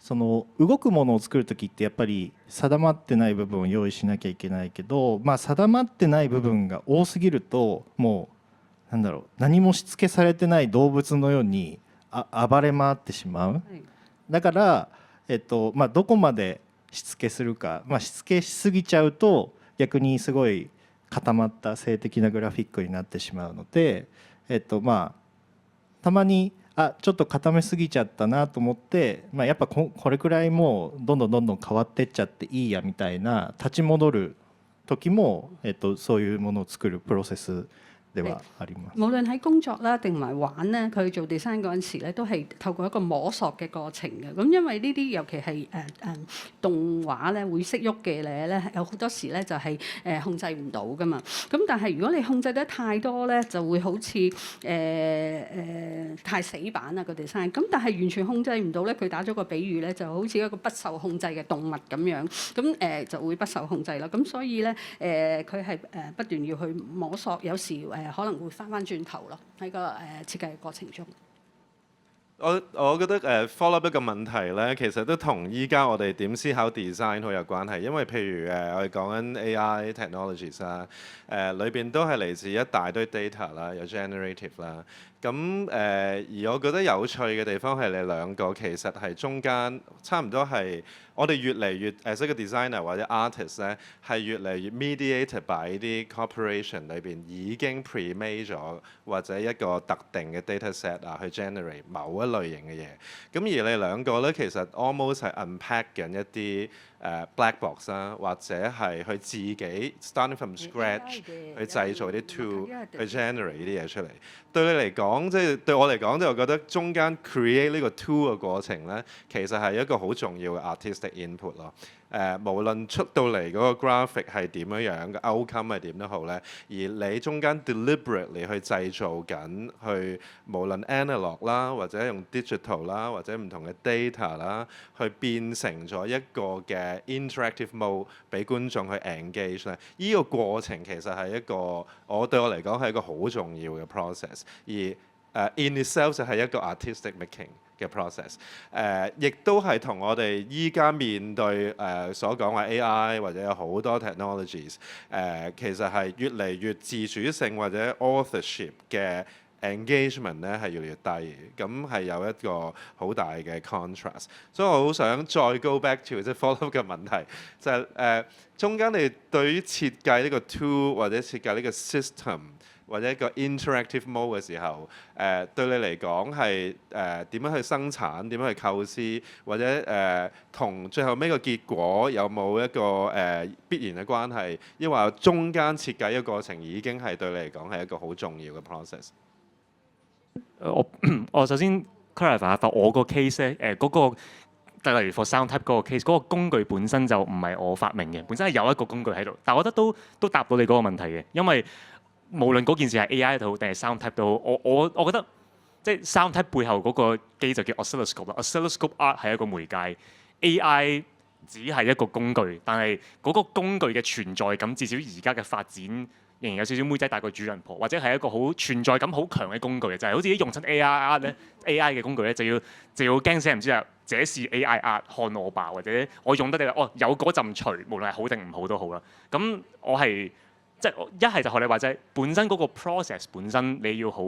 その動くものを作る時ってやっぱり定まってない部分を用意しなきゃいけないけど、定まってない部分が多すぎるともう何もしつけされてない動物のように暴れ回ってしまう。だから、どこまでしつけするか、しつけしすぎちゃうと逆にすごい固まった静的なグラフィックになってしまうので、たまにちょっと固めすぎちゃったなと思って、やっぱこれくらいもうどんどん変わってっちゃっていいやみたいな立ち戻る時も、そういうものを作るプロセスではあります。無論喺工作啦定埋玩咧，佢做 design 嗰陣時咧，都係透過一個摸索嘅過程嘅。咁因為呢啲尤其係動畫咧會識喐嘅嘢咧，有好多時咧就係控制唔到噶嘛。咁但係如果你控制得太多咧，就會好似太死板啦個 design。咁但係完全控制唔到咧，佢打咗個比喻咧，就好似一個不受控制嘅動物咁樣。咁就會不受控制啦。咁所以咧佢係不斷要去摸索，有時可能會翻轉頭咯喺個設計嘅過程中。我覺得follow up 一個問題咧，其實都同依家我哋點思考 design 好有關係。因為譬如我哋講緊 AI technologies 啦，裏邊都係嚟自一大堆 data 啦，有 generative 啦。咁而我覺得有趣嘅地方係你兩個其實係中間差唔多係我哋越嚟越一個 designer 或者 artist 咧係越嚟越 mediated by 啲 corporation 裏邊已經 pre-made 咗或者一個特定嘅 data set 去 generate 某一類型嘅嘢。咁而你兩個咧其實 almost 係 unpack 緊一啲black box 啦，或者係佢自己 starting from scratch 去製造啲 tool 去 generate 呢啲嘢出嚟。對你嚟講，即係對我嚟講，即係我覺得中間 create 呢個 tool 嘅過程咧，其實係一個好重要嘅 artistic input 咯。無論出到嚟嗰個 graphic 係點樣嘅 outcome 係點都好咧，而你中間 deliberately 去製造緊，去無論 analog 啦，或者用 digital 啦，或者唔同嘅 data 啦，去變成咗一個嘅 interactive mode 俾觀眾去 engage 咧。呢個過程其實係一個對我嚟講係一個好重要嘅 process， 而in itself 就係一個 artistic making嘅 process， 亦都係同我哋依家面對所講話 AI 或者有好多 technologies， 其實係越嚟越自主性或者 authorship 嘅 engagement 咧係越嚟越低，咁係有一個好大嘅 contrast。所以我好想再 go back to 即係 follow up 嘅問題，就係中間你對於設計呢個 tool 或者設計呢個 system，或者一個 interactive mode 嘅時候，對你嚟講係點樣去生產，點樣去構思，或者同最後尾個結果有冇一個必然嘅關係，抑或中間設計嘅過程已經係對你嚟講係一個好重要嘅 process。我首先 clarify 下我個 case 咧，嗰個例如 for sound type 嗰個 case，嗰個工具本身就唔係我發明嘅，本身係有一個工具喺度，但我覺得都答到你嗰個問題嘅，因為無論嗰件事係 AI 都好定係 sound type 都好，我覺得即係 sound type 背後嗰個機就叫 oscilloscope 啦。oscilloscope art 係一個媒介 ，AI 只係一個工具，但係嗰個工具嘅存在感，至少而家嘅發展仍然有少少妹仔大過主人婆，或者係一個好存在感好強嘅工具嘅，就係好似啲用親 AI 咧 ，AI 嘅工具咧就要驚死人唔知啊！這是 AI art 看我吧，或者我用得你有嗰陣除，無論係好定唔好都好啦。咁我係即係一係就學你話齋，本身嗰個 process 本身你要好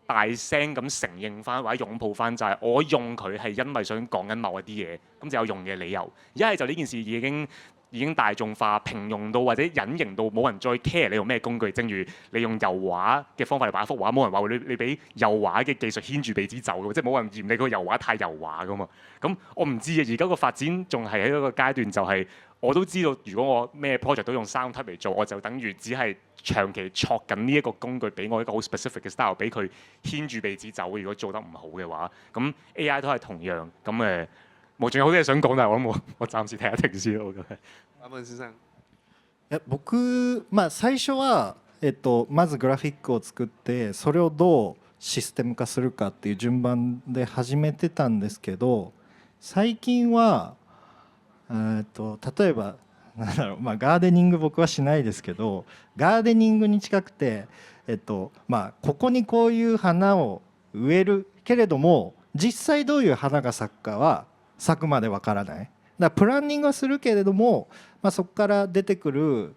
大聲咁承認翻或者擁抱翻，就係我用佢係因為想講緊某一啲嘢，咁就有用嘅理由。一係就呢件事已經大眾化、平庸到或者隱形到冇人再 care 你用咩工具。正如你用油畫嘅方法嚟畫一幅畫，冇人話你俾油畫嘅技術牽住鼻子走嘅，即係冇人嫌你個油畫太油畫噶嘛。咁我唔知啊，而家個發展仲係喺一個階段，就係我都知道，如果我咩 project 都用 sound type 嚟做，我就等於只係長期錯緊呢一個工具，俾我一個好 specific 嘅 style，俾佢牽住鼻子走。如果做得唔好嘅話，咁 AI 都係同樣咁冇，仲有好多嘢想講，但係我暫時停一停先咯。阿文先生，僕、最初は、まずグラフィックを作ってそれをどうシステム化するかっていう順番で始めてたんですけど、最近は例えばなんだろう、ガーデニング僕はしないですけど、ガーデニングに近くて、ここにこういう花を植えるけれども実際どういう花が咲くかは咲くまでわからない。だからプランニングはするけれども、そこから出てくる、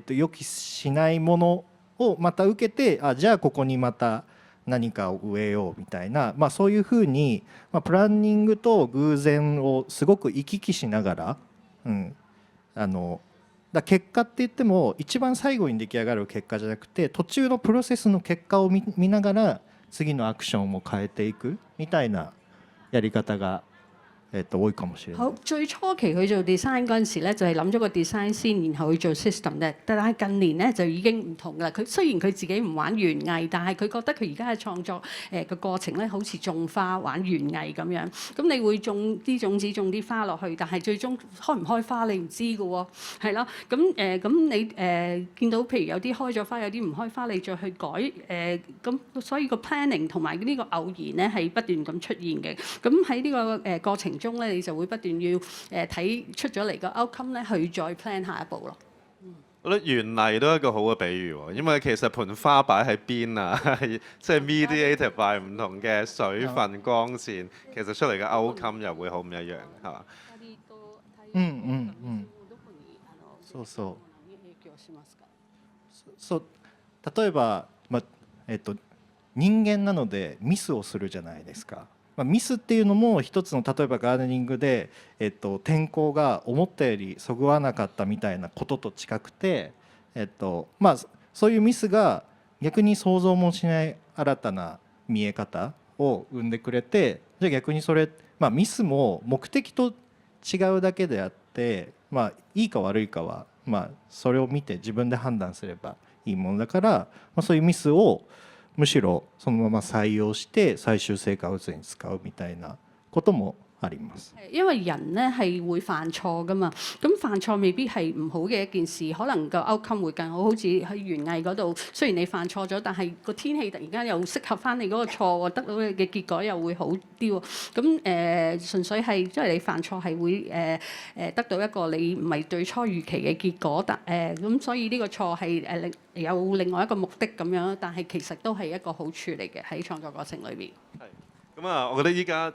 予期しないものをまた受けて、じゃあここにまた何かを植えようみたいな、そういうふうに、プランニングと偶然をすごく行き来しながら、だ結果って言っても一番最後に出来上がる結果じゃなくて、途中のプロセスの結果を見ながら次のアクションを変えていくみたいなやり方が多いかもしれない。好，最初期佢做 design 嗰陣時咧，就係諗咗個 design 先，然後去做 system 嘅。但係近年咧就已經唔同啦。佢雖然佢自己唔玩園藝，但係佢覺得佢而家嘅創作嘅過程咧，好似種花玩園藝咁樣。咁你會種啲種子、種啲花落去，但係最終開唔開花你唔知㗎喎，係咯。咁你見到譬如有啲開咗花，有啲唔開花，你再去改咁，所以個 planning 同埋呢個偶然咧係不斷咁出現嘅。咁喺呢個過程中咧，你就會不斷要睇出咗嚟個 outcome 咧，去再 plan 下一步咯。我覺得園藝都係一個好嘅比喻喎，因為其實盆花擺喺邊啊，即係 mediated by 唔同嘅水分、光線，其實出嚟嘅 outcome 又會好唔一樣，係嘛？そうそう。そう例えば、人間なのでミスをするじゃないですか。ミスっていうのも一つの、例えばガーデニングで、天候が思ったよりそぐわなかったみたいなことと近くて、そういうミスが逆に想像もしない新たな見え方を生んでくれて、じゃあ逆にそれ、ミスも目的と違うだけであって、いいか悪いかは、それを見て自分で判断すればいいものだから、そういうミスをむしろそのまま採用して最終成果をに使うみたいなこともあります。因為人咧係會犯錯噶嘛，咁犯錯未必係唔好嘅一件事，可能個 outcome 會更好。好似喺園藝嗰度，雖然你犯錯咗，但係個天氣突然間又適合翻你嗰個錯喎，得到嘅結果又會好啲喎。咁純粹係因為你犯錯係會得到一個你唔係最初預期嘅結果，咁所以呢個錯係有另外一個目的咁樣，但係其實都係一個好處嚟嘅喺創作過程裏邊。咁我覺得依家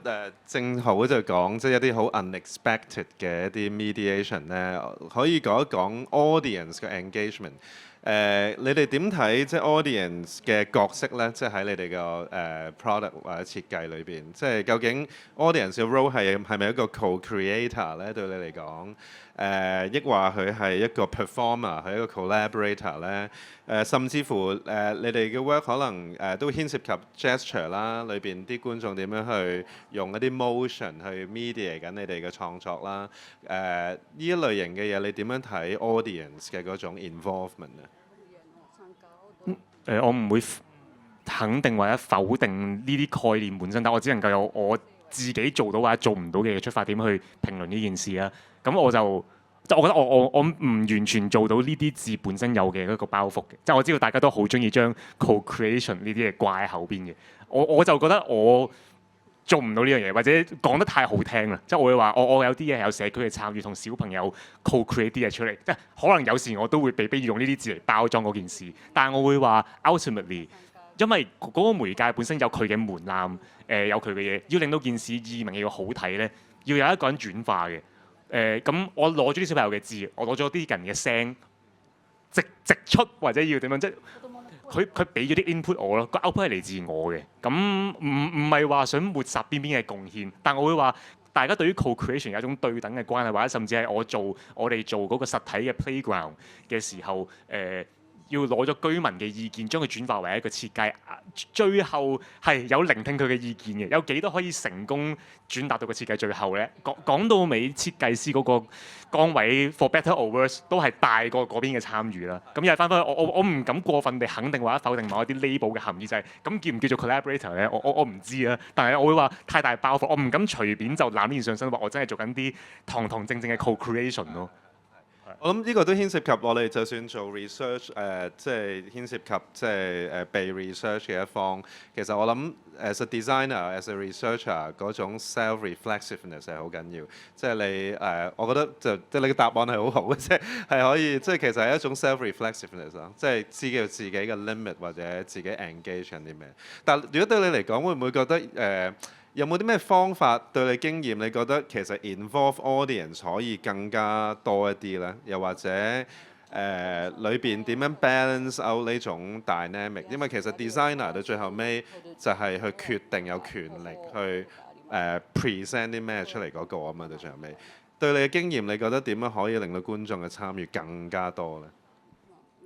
正好就講即係一啲好 unexpected 嘅一啲 mediation 咧，可以講一講 audience 嘅 engagement。你哋點睇即係 audience 嘅角色咧？即係喺你哋個product 或者設計裏邊，即係究竟 audience 嘅 role 係咪一個 co-creator 咧？對你嚟講，抑或佢係一個 performer，係一個 collaborator 咧？甚至乎你哋嘅 work 可能都牽涉及 gesture 啦，裏邊啲觀眾點樣去用一啲 motion 去 mediate 緊你哋嘅創作啦？呢一類型嘅嘢，你點樣睇 audience 嘅嗰種 involvement 啊？我唔會肯定或者否定呢啲概念本身，但我只能夠有我自己做到或者做唔到嘅出發點去評論呢件事啦。咁我覺得我唔完全做到呢啲字本身有嘅一個包袱嘅，即係我知道大家都好中意將 co-creation 呢啲嘢掛喺後邊嘅。我就覺得我做唔到呢樣嘢，或者講得太好聽啦。即係我會話我有啲嘢係有社區嘅參與，同小朋友 co-create 啲嘢出嚟。即係可能有時我都會被逼要用呢啲字嚟包裝嗰件事，但係我會話 ultimately 因為嗰個媒介本身有佢嘅門檻，有佢嘅嘢，要令到件事易明要好睇咧，要有一個人轉化嘅。咁我攞咗啲小朋友嘅字，我攞咗啲人嘅聲，直出或者要點樣，即係佢俾咗啲 input 我咯，個 output 係嚟自我嘅。咁唔係話想抹殺邊嘅貢獻，但我會話大家對於 co-creation 有一種對等嘅關係，或者甚至係我哋做嗰個實體嘅 playground 嘅時候，要攞咗居民嘅意見，將佢轉化為一個設計，最後係有聆聽佢嘅意見嘅，有幾多可以成功轉達到個設計最後咧？講到尾，設計師嗰個崗位 for better or worse 都係大過嗰邊嘅參與啦。咁又係翻返去，我唔敢過分地肯定或者否定某一啲 label 嘅含義，就係咁叫唔叫做 collaborator 咧？我唔知啊，但係我會話太大包袱，我唔敢隨便就攬呢件上身，話我真係做緊啲堂堂正正嘅 co-creation 咯。我諗呢個都牽涉及我哋就算做 research，即係牽涉及即係被 research 嘅一方。其實我諗 as a designer，as a researcher 嗰種 self-reflexiveness 係好緊要。即係你我覺得即係你嘅答案係好好嘅，即係可以即係其實係一種 self-reflexiveness 咯，即係知道自己嘅 limit 或者自己 engage 緊啲咩。但如果對你嚟講，會唔會覺得有冇啲咩方法對你經驗？你覺得其實 involve audience 可以更加多一啲咧？又或者裏邊點樣 balance out 呢種 dynamic？因為其實 designer 到最後尾就係去決定有權力去present 啲咩出嚟嗰個啊嘛。到最後尾，對你嘅經驗，你覺得點樣可以令到觀眾嘅參與更加多咧？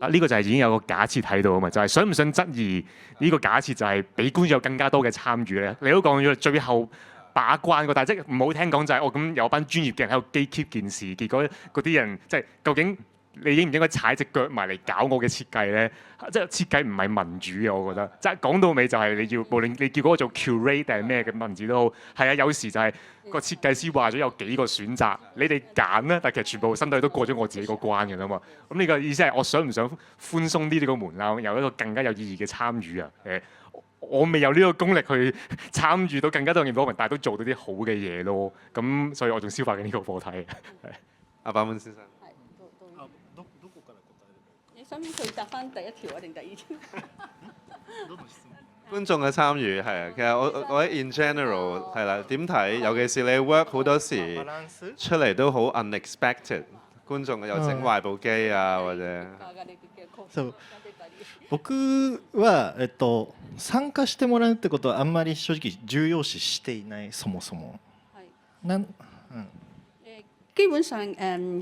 呢個就係已經有個假設喺度啊嘛，就係想唔想質疑呢個假設就係俾觀眾有更加多嘅參與咧？你都講咗最後把關個，但係即係唔好聽講就係咁有班專業嘅人喺度 gatekeep 件事，結果嗰啲人即係究竟你應唔應該踩隻腳埋嚟搞我嘅設計咧？即係設計唔係民主嘅，我覺得。即係講到尾就係你要無論你叫嗰個做 curate 定係咩嘅文字都好，係啊，有時就係個設計師話咗有幾個選擇，你哋揀咧，但係其實全部身體都過咗我自己個關嘅啦嘛。咁呢個意思係我想唔想寬鬆啲呢個門檻，有一個更加有意義嘅參與啊？我未有呢個功力去參與到更加多嘅 involvement，但係都做到啲好嘅嘢咯。咁所以我仲消化緊呢個課題。阿板本先生。你想唔想佢答翻第一條啊定第二條？觀眾嘅參與係啊，其實我喺 in general 係啦，點睇？尤其是你 work 好多時出嚟都好 unexpected， 觀眾又整壞部機啊，或者。そう僕は、参加してもらうってことはあんまり正直重要視していないそもそも。基本上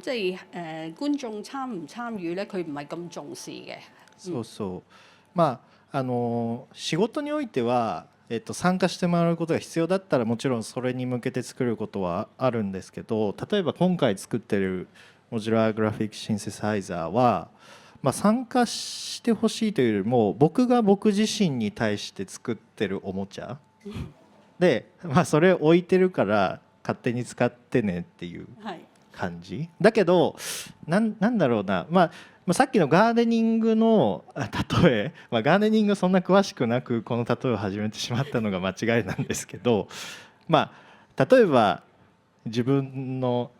即係觀眾參唔參與咧，佢唔係咁重視嘅。そうそう。まあ仕事においては、参加してもらうことが必要だったらもちろんそれに向けて作ることはあるんですけど、例えば今回作ってるモジュラーグラフィックシンセサイザーは、参加してほしいというよりも僕が僕自身に対して作ってるおもちゃで、それ置いてるから勝手に使ってねっていう感じだけど、なんだろうな、さっきのガーデニングの例え、ガーデニングそんな詳しくなくこの例えを始めてしまったのが間違いなんですけど、例えば自分の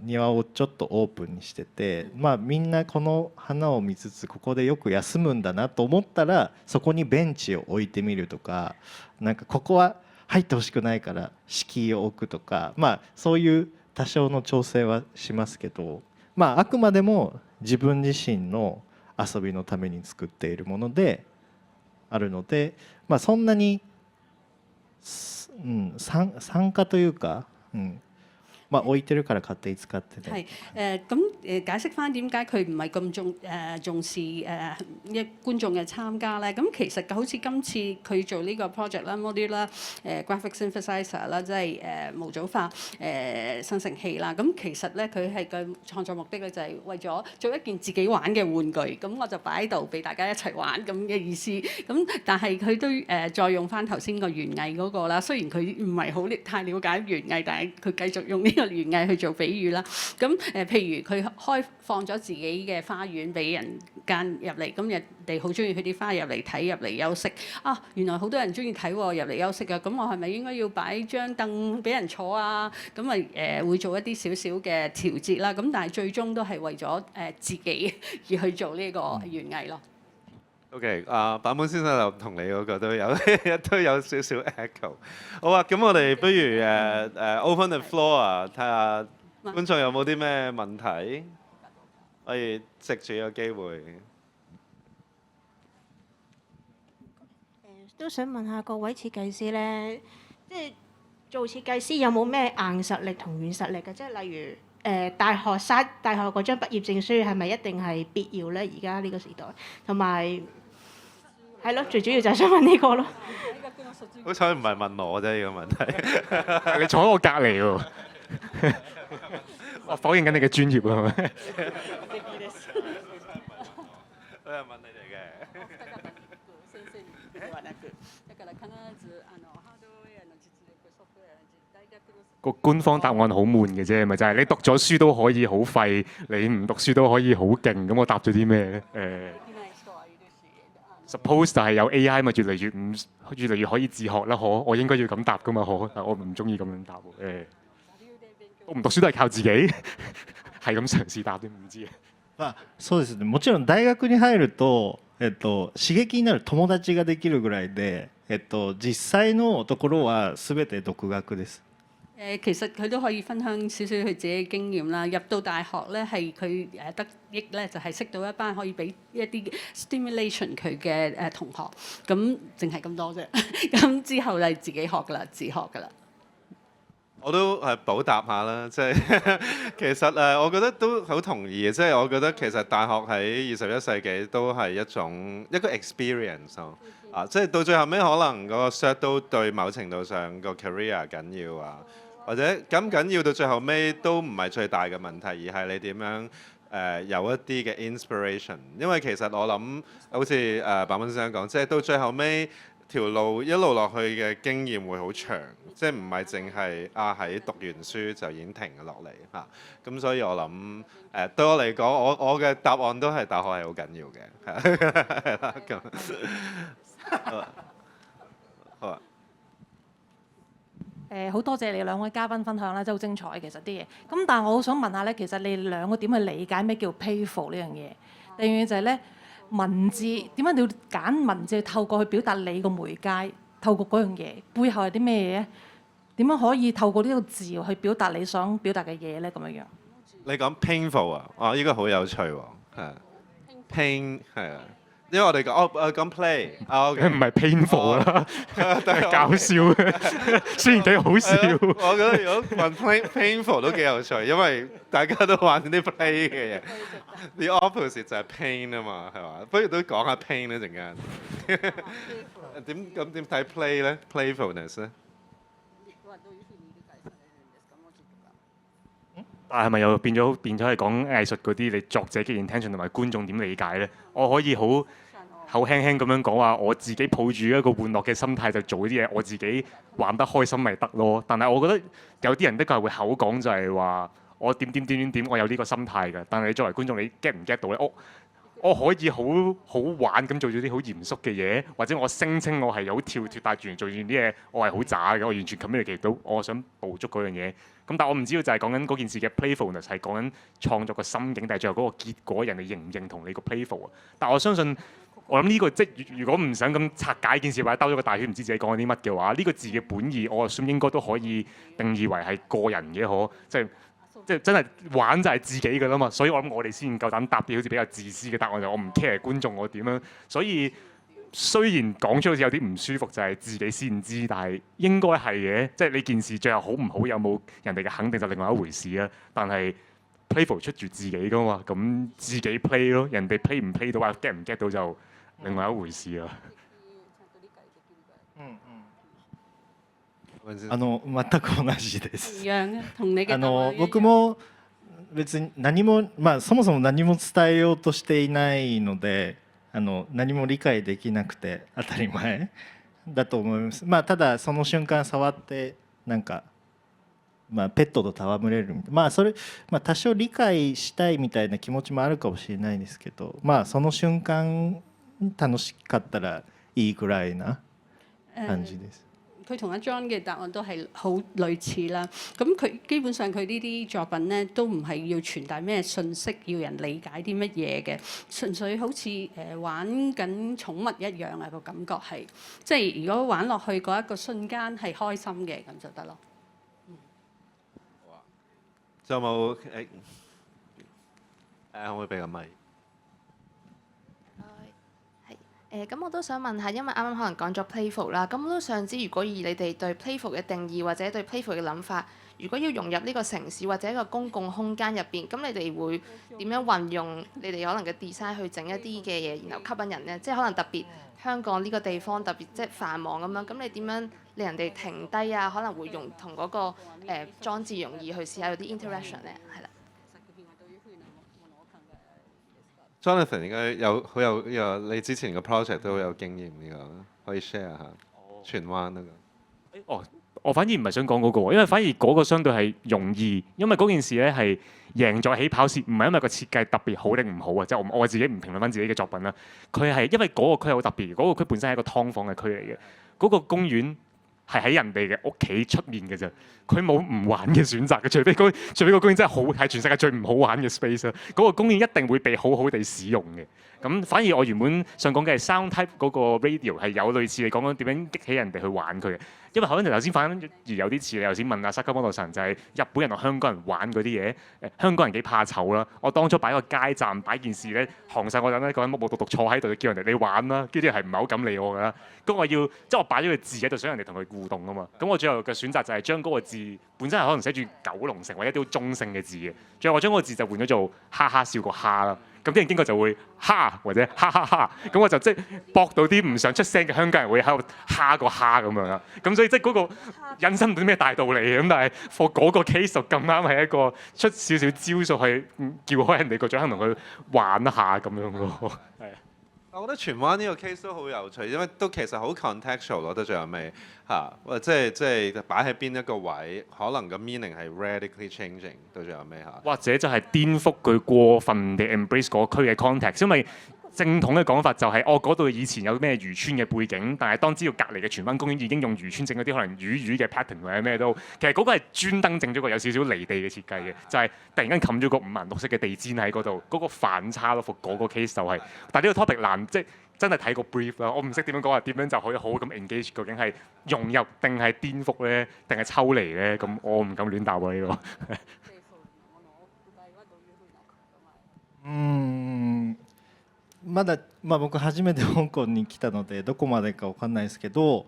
庭をちょっとオープンにしてて、みんなこの花を見つつここでよく休むんだなと思ったらそこにベンチを置いてみるとか、ここは入ってほしくないから敷居を置くとか、そういう多少の調整はしますけど、あくまでも自分自身の遊びのために作っているものであるので、そんなに、参加というか、置いてるから勝手に使ってね。咁解釋翻點解佢唔係咁重視觀眾嘅參加咧？咁其實好似今次佢做呢個 project 啦 ，module 啦，graphic synthesizer 啦，即係模組化生成器啦。咁其實咧佢係個創作目的咧就係為咗做一件自己玩嘅玩具，咁我就擺喺度俾大家一齊玩咁嘅意思。咁但係佢都再用翻頭先個園藝嗰個啦。雖然佢唔係好太了解園藝，但係佢繼續用呢個園藝去做比喻啦。咁譬如佢開放咗自己嘅花園俾人間入嚟，咁人哋好中意佢啲花入嚟睇，入嚟休息。原來好多人中意睇喎，入嚟休息啊！咁我係咪應該要擺張凳俾人坐啊？咁會做一啲少少嘅調節啦。咁但係最終都係為咗自己而去做呢個園藝咯。OK，版本先生就同你嗰個都有都有少少 echo。好啊，咁我哋不如open the floor 啊，睇下觀眾有冇啲咩問題，可以藉住個機會。都想問下各位設計師咧，即係做設計師有冇咩硬實力同軟實力嘅？即係例如大學嗰張畢業證書係咪一定係必要咧？而家呢個時代，同埋係咯，最主要就係想問呢個咯。好彩唔係問我啫，呢個問題。你坐喺我隔離喎，我否認緊你嘅專業啊，係咪？我係問你哋嘅。個官方答案好悶嘅啫，咪就係你讀咗書都可以好廢，你唔讀書都可以好勁。咁我答咗啲咩咧？Suppose 就係有 AI 咪越嚟越可以自學啦，我應該要咁答噶嘛，但我唔中意咁樣答喎。我唔讀書都係靠自己，係咁嘗試答啲唔知。まあそうですね。もちろん大學に入ると、刺激になる友達ができるぐらいで、実際のところは全て獨學です。其實佢都可以分享少少佢自己嘅經驗啦。入到大學咧，係佢得益咧，就係識到一班可以俾一啲 stimulation 佢嘅同學。咁淨係咁多啫。咁之後就係自己學㗎啦，自學㗎啦。我都係補答下啦，即係其實我覺得都好同意嘅，即係我覺得其實大學喺21世紀都係一個 experience 咯。即係到最後尾可能個 cert 都對某程度上個 career 緊要啊，或者緊要到最後尾都唔係最大嘅問題，而係你點樣有一啲嘅 inspiration。因為其實我諗好似白文先生講，即係到最後尾條路一路落去嘅經驗會好長，即係唔係淨係喺讀完書就已經停咗落嚟嚇。咁所以我諗對我嚟講，我嘅答案都係大學係好緊要嘅，係啦咁。好啊。好多謝你兩位嘉賓分享啦，真係好精彩其實啲嘢。咁但係我好想問下咧，其實你兩個點去理解咩叫 playful 呢樣嘢？第二樣嘢就係咧，文字點解你要揀文字透過去表達你個媒介，透過嗰樣嘢背後係啲咩嘢咧？點樣可以透過呢個字去表達你想表達嘅嘢咧？咁樣樣。你講 painful 啊？呢個好有趣喎，係 pain 係啊。因為我哋講 play，唔係 painful 啦，係搞笑嘅，雖然幾好笑。我覺得如果問 painful 都幾有趣，因為大家都玩啲 play 嘅嘢。The opposite 就係 pain 啊嘛，係嘛？不如都講下 pain 啦陣間。點睇 play 咧 ？playfulness 咧？但係咪又變咗係講藝術嗰啲你作者嘅 intention 同埋觀眾點理解咧？我可以好口輕輕咁樣講話，我自己抱住一個玩樂嘅心態就做啲嘢，我自己玩得開心咪得咯。但係我覺得有啲人的確係會口講就係話我點，我有呢個心態㗎。但係你作為觀眾，你 get 唔 get 到咧？我可以好玩咁做咗啲好嚴肅嘅嘢，或者我聲稱我係好跳脫，但係做完啲嘢我係好渣嘅，我完全 communicate到我想捕捉嗰樣嘢。咁但係我唔知道就係講緊嗰件事嘅 playfulness 係講緊創作個心境，但係最後嗰個結果人哋認唔認同你個 playful 啊？但我相信我諗呢個即係如果唔想咁拆解件事或者兜咗個大圈唔知自己講緊啲乜嘅話，呢個字嘅本意我相信應該都可以定義為係個人嘅即係真係玩就係自己㗎啦嘛，所以我諗我哋先夠膽答啲好似比較自私嘅答案，就我唔 care 觀眾我點樣。所以雖然講出好似有啲唔舒服，就係自己先知，但係應該係嘅。即係你件事最後好唔好，有冇人哋嘅肯定就另外一回事啦。但係 playful 出住自己㗎嘛，咁自己 play 咯，人哋 play 唔 play 到啊 get 唔 get 到就另外一回事啦。全く同じです。一樣嘅，同你嘅答案一樣。僕も別にそもそも何も伝えようとしていないので、何も理解できなくて当たり前だと思います。ただその瞬間触ってなんか、ペットと戯れるみたいな、それ、多少理解したいみたいな気持ちもあるかもしれないですけど、その瞬間楽しかったらいいくらいな感じです。佢同阿 John 嘅答案都係好類似啦。咁佢基本上佢呢啲作品咧都唔係要傳達咩信息，要人理解啲乜嘢嘅，純粹好似玩緊寵物一樣啊，個感覺係，即係如果玩落去嗰一個瞬間係開心嘅咁就得咯。仲有冇可唔可以俾個咪？咁我都想問下，因為啱啱可能講咗 playful 啦，咁我都想知，如果以你哋對 playful 嘅定義或者對 playful 嘅諗法，如果要融入呢個城市或者一個公共空間入邊，咁你哋會點樣運用你哋可能嘅 design 去整一啲嘅嘢，然後吸引人呢？即係可能特別香港呢個地方特別即係繁忙咁樣，咁你點樣令人哋停低啊？可能會用同嗰個裝置容易去試下有啲 interaction 呢？係啦。Jonathan 應該好有你之前個 project 都好有經驗呢個，可以 share 下荃灣嗰個。我反而唔係想講嗰個，因為反而嗰個相對係容易，因為嗰件事咧係贏在起跑線，唔係因為個設計特別好定唔好啊，即係我自己唔評論翻自己嘅作品啦。佢係因為嗰個區係好特別，嗰個區本身係一個劏房嘅區嚟嘅，嗰個公園係喺人哋嘅屋企出面嘅啫，佢冇唔玩嘅選擇嘅，除非個公園真係好係全世界最唔好玩嘅 space 啦，嗰個公園一定會被好好地使用嘅。咁反而我原本想講嘅係 sound type 嗰個 radio 係有類似你講緊點樣激起人哋去玩佢嘅，因為可能頭先反而有啲似你頭先問阿沙卡摩托神就係日本人同香港人玩嗰啲嘢，香港人幾怕醜啦。我當初擺個街站擺件事咧，行晒嗰陣咧，個人木木獨獨坐喺度就叫人哋你玩啦，跟住啲人係唔係好敢理我㗎啦。咁我要即係我擺咗個字喺度，想人哋同佢互動啊嘛。咁我最後嘅選擇就係將嗰個字本身係可能寫住九龍城或者啲好中性嘅字嘅，最後我將嗰個字就換咗做哈哈笑個哈啦。咁啲人經過就會哈或者哈哈哈，咁我就即係駁到啲唔想出聲嘅香港人會喺度哈個哈咁樣啦。咁所以即係嗰個引申唔到啲咩大道理嘅，咁但係 for 嗰個 case 就咁啱係一個出少少招數去叫開人哋個獎，同佢玩一下咁樣咯。係。我覺得荃灣呢個 case 都好有趣，因為都其實好 contextual 咯，都最後尾嚇，即係擺喺邊一個位，可能個 meaning 係 radically changing 到最後尾嚇。或者就係顛覆佢過分地 embrace 嗰區嘅 context，因為正統嘅講法就係、是，嗰度以前有咩漁村嘅背景，但係當知道隔離嘅荃灣公園已經用漁村整嗰啲可能魚嘅 pattern 或者咩都，其實嗰個係專登整咗個有少少離地嘅設計嘅，就係、是、突然間冚咗個五顏六色嘅地氈喺嗰度，嗰、那個反差咯，嗰個 case 就係、是，但係呢個 topic 難，即係真係睇個 brief 啦，我唔識點樣講話，點樣就可以好好咁 engage，究竟係融入定係顛覆咧，定係抽離咧？咁我唔敢亂答喎呢個。まだ、僕初めて香港に来たのでどこまでか分かんないですけど、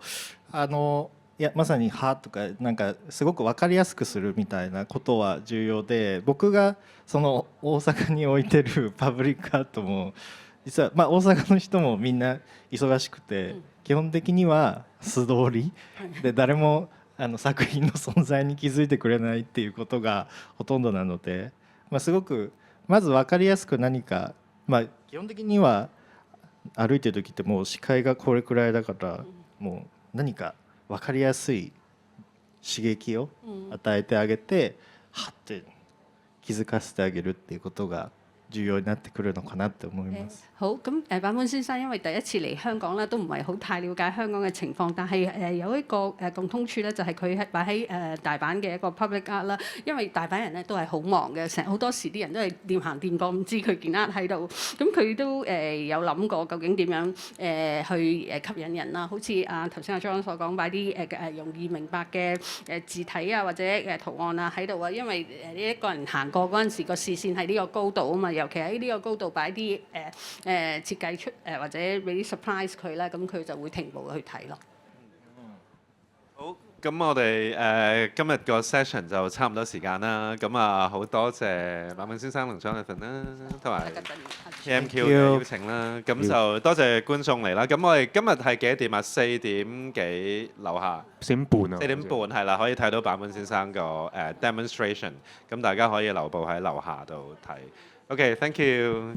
いやまさに「は」とかなんかすごく分かりやすくするみたいなことは重要で、僕がその大阪に置いてるパブリックアートも実は、大阪の人もみんな忙しくて、基本的には素通りで誰も作品の存在に気づいてくれないっていうことがほとんどなので、すごくまず分かりやすく何か、基本的には歩いてる時ってもう視界がこれくらいだから、もう何か分かりやすい刺激を与えてあげて、はって気づかせてあげるっていうことが重要になってくるのかなって思います。好，咁坂本先生因為第一次嚟香港咧，都唔係好太了解香港嘅情況，但係有一個共通處咧，就係佢係擺喺大阪嘅一個 public art 啦。因為大阪人咧都係好忙嘅，成好多時啲人都係掂行掂過，唔知佢件 art 喺度。咁佢都有諗過究竟點樣去吸引人啦。好似頭先阿 John 所講，擺啲容易明白嘅字體啊，或者圖案啊喺度啊。因為呢一個人行過嗰陣時，個視線係呢個高度啊嘛，尤其喺呢個高度擺啲設計出或者俾啲 surprise 佢咧，咁佢就會停步去睇咯。好，咁我哋今日個 session 就差唔多時間啦。咁好多謝坂本先生同 Jonathan 啦，同埋 PMQ 嘅邀請啦。咁就多謝觀眾嚟啦。咁我哋今日係幾多點啊？4點幾樓下4點半啊。4點半係啦，可以睇到坂本先生個demonstration。咁大家可以留步喺樓下度睇。OK，thank you。